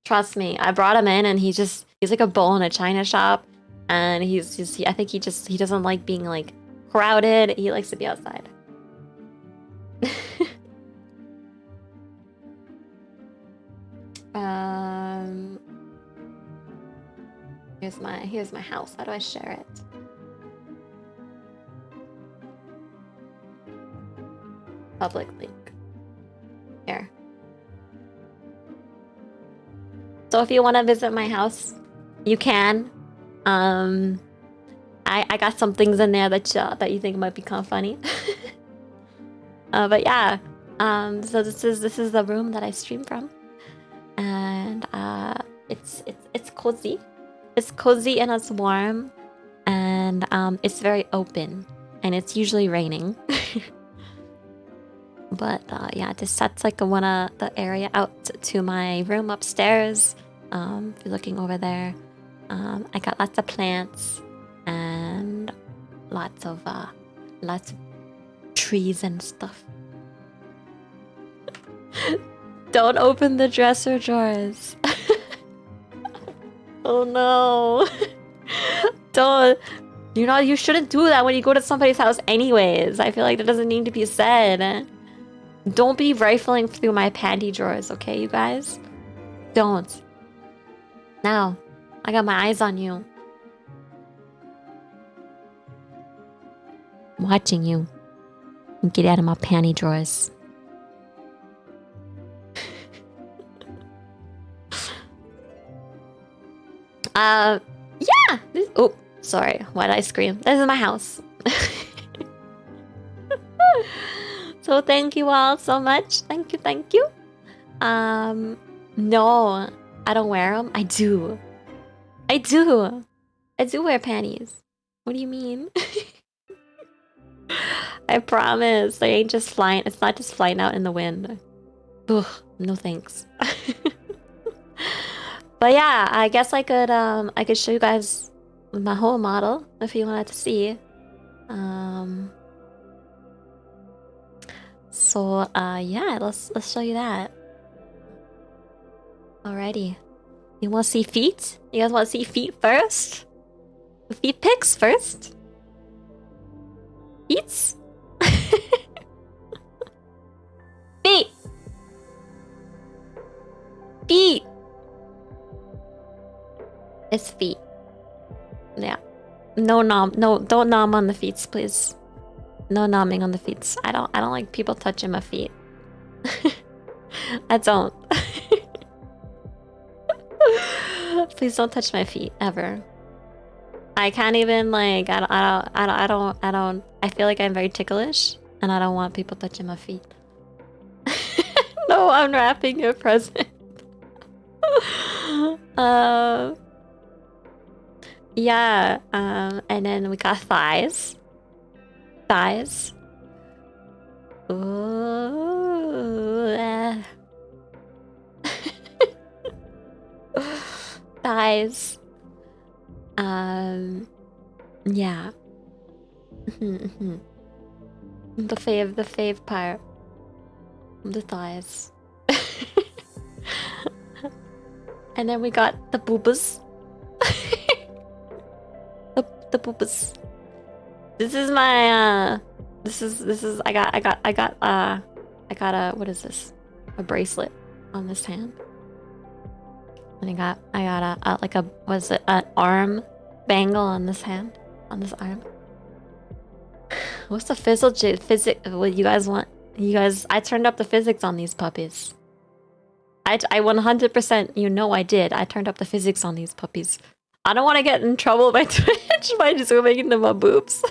Trust me. I brought him in and he's like a bull in a china shop. And I think he doesn't like being like crowded. He likes to be outside. Here's my house. How do I share it? Public link. Here. So if you want to visit my house, you can. I got some things in there that you think might be kind of funny. But yeah. So this is the room that I stream from. And it's cozy. It's cozy and it's warm, and it's very open, and it's usually raining. But yeah, this sets like the area out to my room upstairs. If you're looking over there, I got lots of plants and lots of trees and stuff. Don't open the dresser drawers. Oh no. Don't. You shouldn't do that when you go to somebody's house anyways. I feel like that doesn't need to be said. Don't be rifling through my panty drawers, okay, you guys? Don't. Now, I got my eyes on you. What? watching you. Get out of my panty drawers. Yeah. Oh, sorry. Why did I scream? This is my house. So thank you all so much. Thank you. No, I don't wear them. I do wear panties. What do you mean? I promise. They ain't just flying. It's not just flying out in the wind. Ugh, no thanks. But yeah, I guess I could show you guys my whole model if you wanted to see. So yeah, let's show you that. Alrighty. You wanna see feet? You guys wanna see feet first? Feet pics first? Feet? Feet! Feet! It's feet. Yeah. No nom, no, don't nom on the feet, please. No nomming on the feet. I don't like people touching my feet. I don't. Please don't touch my feet ever. I can't even like I feel like I'm very ticklish and I don't want people touching my feet. No, I'm wrapping your present. Yeah, and then we got thighs. Thighs. Ooh. Thighs. Yeah. The fave part. The thighs. And then we got the boobas. the boobas. This is my this is I got a what is this? A bracelet on this hand. And I got a like a was it an arm bangle on this hand, on this arm. What's the physics? What you guys want? You guys, I turned up the physics on these puppies. I 100%, you know I did. I turned up the physics on these puppies. I don't want to get in trouble by Twitch by just making them my boobs.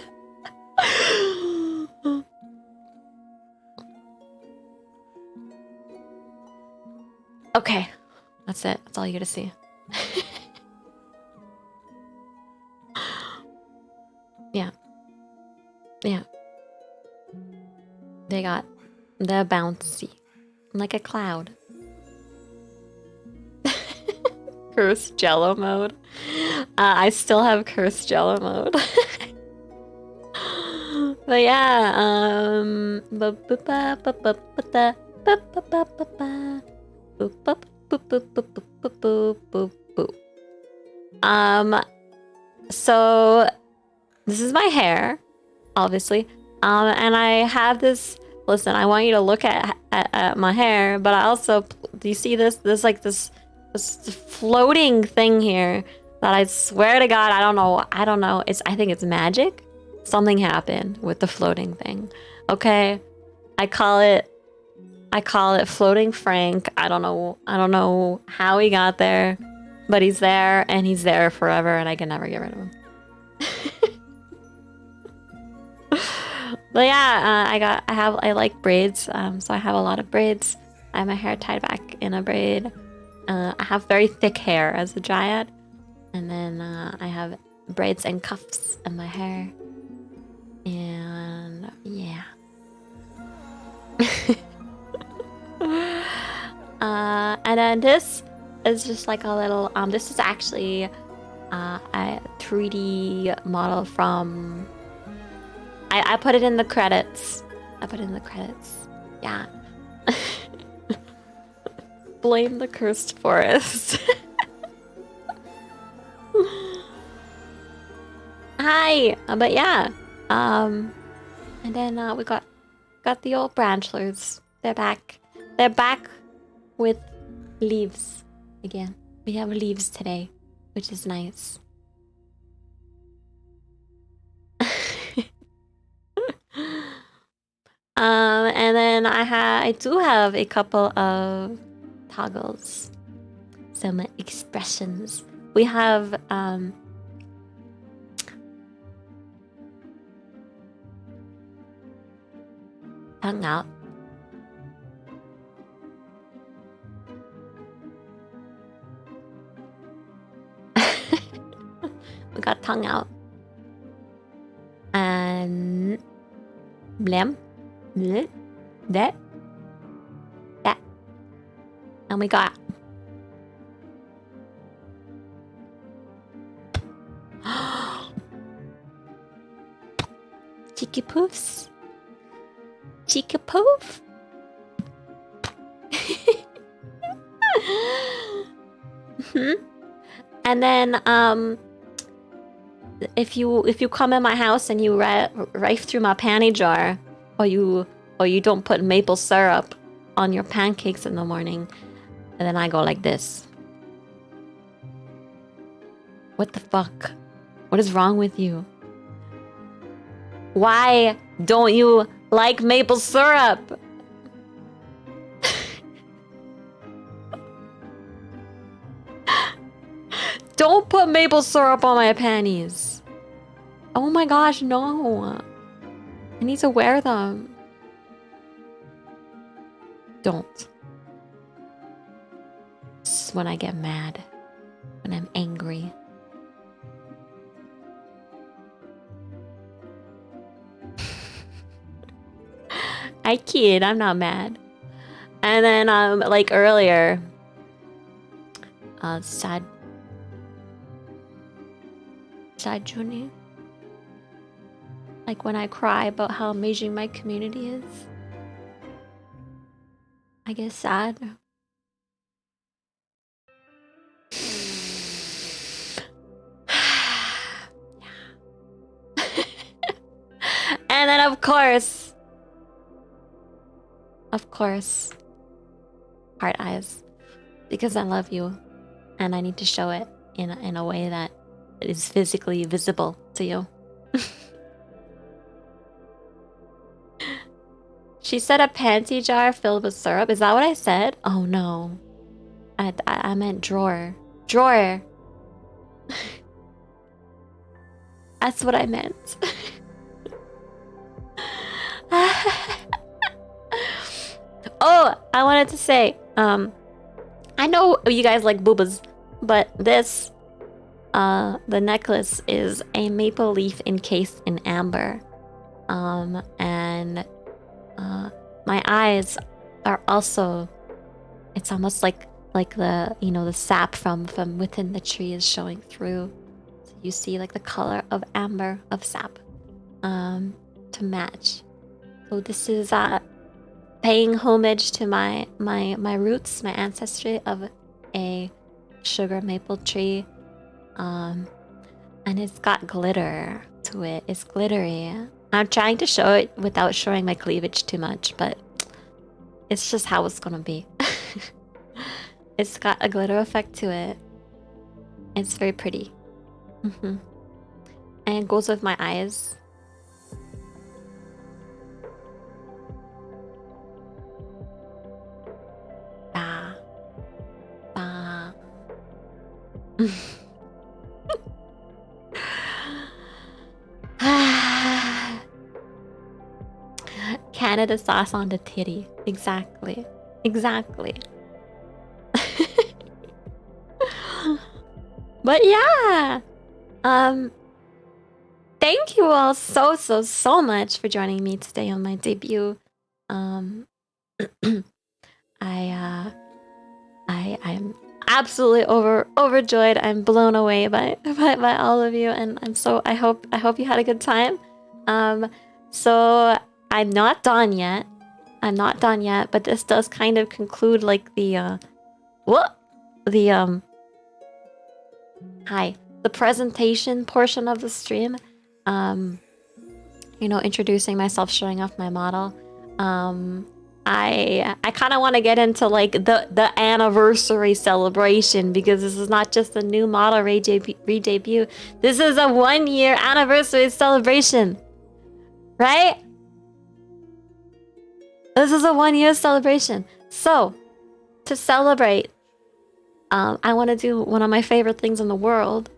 Okay, that's it. That's all you get to see. Yeah. Yeah. They're bouncy. Like a cloud. Cursed Jello mode. I still have cursed Jello mode. But yeah, so this is my hair, obviously. And I have this. Listen, I want you to look at my hair, but I also, do you see this? There's like this floating thing here that I swear to God, I don't know. I think it's magic. Something happened with the floating thing. Okay, I call it floating Frank. I don't know how he got there, but he's there and he's there forever, and I can never get rid of him. But yeah, I like braids, so I have a lot of braids. I have my hair tied back in a braid. I have very thick hair as a Dryad, and then I have braids and cuffs in my hair, and yeah. And then this is just like a little. This is actually a 3D model from. I put it in the credits. Yeah. Blame the cursed forest. Hi. But yeah. And then we got the old branchlers. They're back. They're back with leaves again. We have leaves today, which is nice. I do have a couple of toggles. Some expressions. We have tongue out. We got tongue out. And blem. That. And we got cheeky poofs. Cheeky poof. And then if you come in my house and you rife through my panty jar, or you don't put maple syrup on your pancakes in the morning, and then I go like this. What the fuck? What is wrong with you? Why don't you like maple syrup? Don't put maple syrup on my panties. Oh my gosh, no. I need to wear them. Don't. This is when I get mad. When I'm angry. I kid, I'm not mad. And then like earlier, sad Juni. Like when I cry about how amazing my community is. I get sad. And then of course, heart eyes, because I love you, and I need to show it in a way that is physically visible to you. She said a panty jar filled with syrup. Is that what I said? Oh no, I meant drawer. That's what I meant. Oh, I wanted to say, I know you guys like boobas, but this, the necklace is a maple leaf encased in amber. And my eyes are also, it's almost like the, you know, the sap from within the tree is showing through. So you see like the color of amber, of sap, to match. So this is paying homage to my roots, my ancestry of a sugar maple tree. And it's got glitter to it. It's glittery. I'm trying to show it without showing my cleavage too much, but it's just how it's gonna be. It's got a glitter effect to it. It's very pretty. And it goes with my eyes. Canada sauce on the titty. Exactly. But yeah. Thank you all so much for joining me today on my debut. I'm absolutely overjoyed. I'm blown away by all of you, and I hope you had a good time. So I'm not done yet, but this does kind of conclude like the presentation portion of the stream. You know, introducing myself, showing off my model. I kind of want to get into like the anniversary celebration, because this is not just a new model re-debut. This is a 1-year anniversary celebration, right? This is a 1 year celebration. So, to celebrate, I want to do one of my favorite things in the world,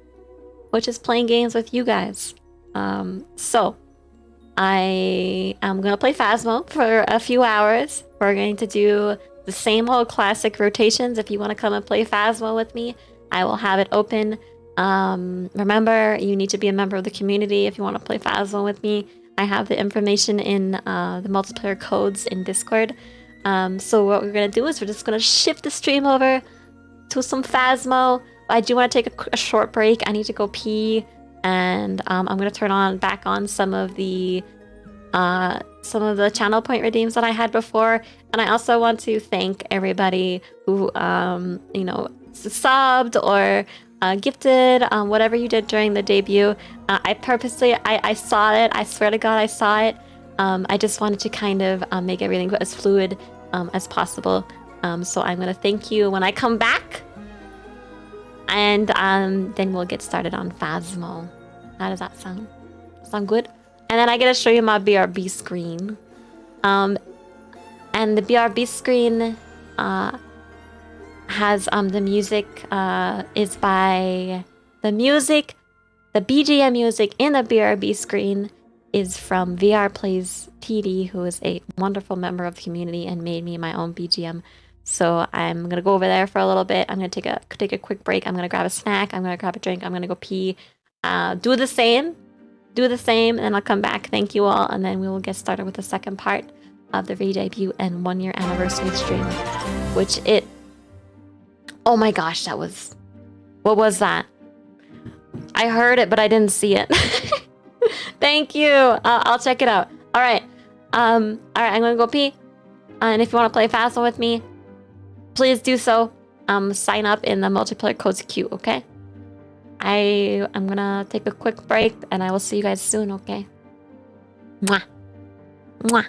which is playing games with you guys. So, I am going to play Phasmo for a few hours. We're going to do the same old classic rotations. If you want to come and play Phasmo with me, I will have it open. Remember, you need to be a member of the community if you want to play Phasmo with me. I have the information in the multiplayer codes in Discord. So what we're going to do is we're just going to shift the stream over to some Phasmo. I do want to take a short break. I need to go pee. And I'm going to turn back on some of the channel point redeems that I had before. And I also want to thank everybody who, subbed or gifted, whatever you did during the debut. I purposely, I saw it. I swear to God, I saw it. I just wanted to kind of make everything as fluid as possible. So I'm going to thank you when I come back. And then we'll get started on Phasmo. How does that sound? Sound good? And then I get to show you my BRB screen. And the BRB screen has the music is by the BGM music in the BRB screen is from VR Plays TV, who is a wonderful member of the community and made me my own BGM. So I'm gonna go over there for a little bit. I'm gonna take a quick break. I'm gonna grab a snack. I'm gonna grab a drink. I'm gonna go pee. Do the same, and then I'll come back. Thank you all, and then we will get started with the second part of the re-debut and 1 year anniversary stream, which it. Oh my gosh, that was. What was that? I heard it, but I didn't see it. Thank you. I'll check it out. All right. All right. I'm gonna go pee. And if you want to play Phasmo with me, please do so. Sign up in the multiplayer codes queue, okay? I'm gonna take a quick break and I will see you guys soon, okay? Mwah. Mwah.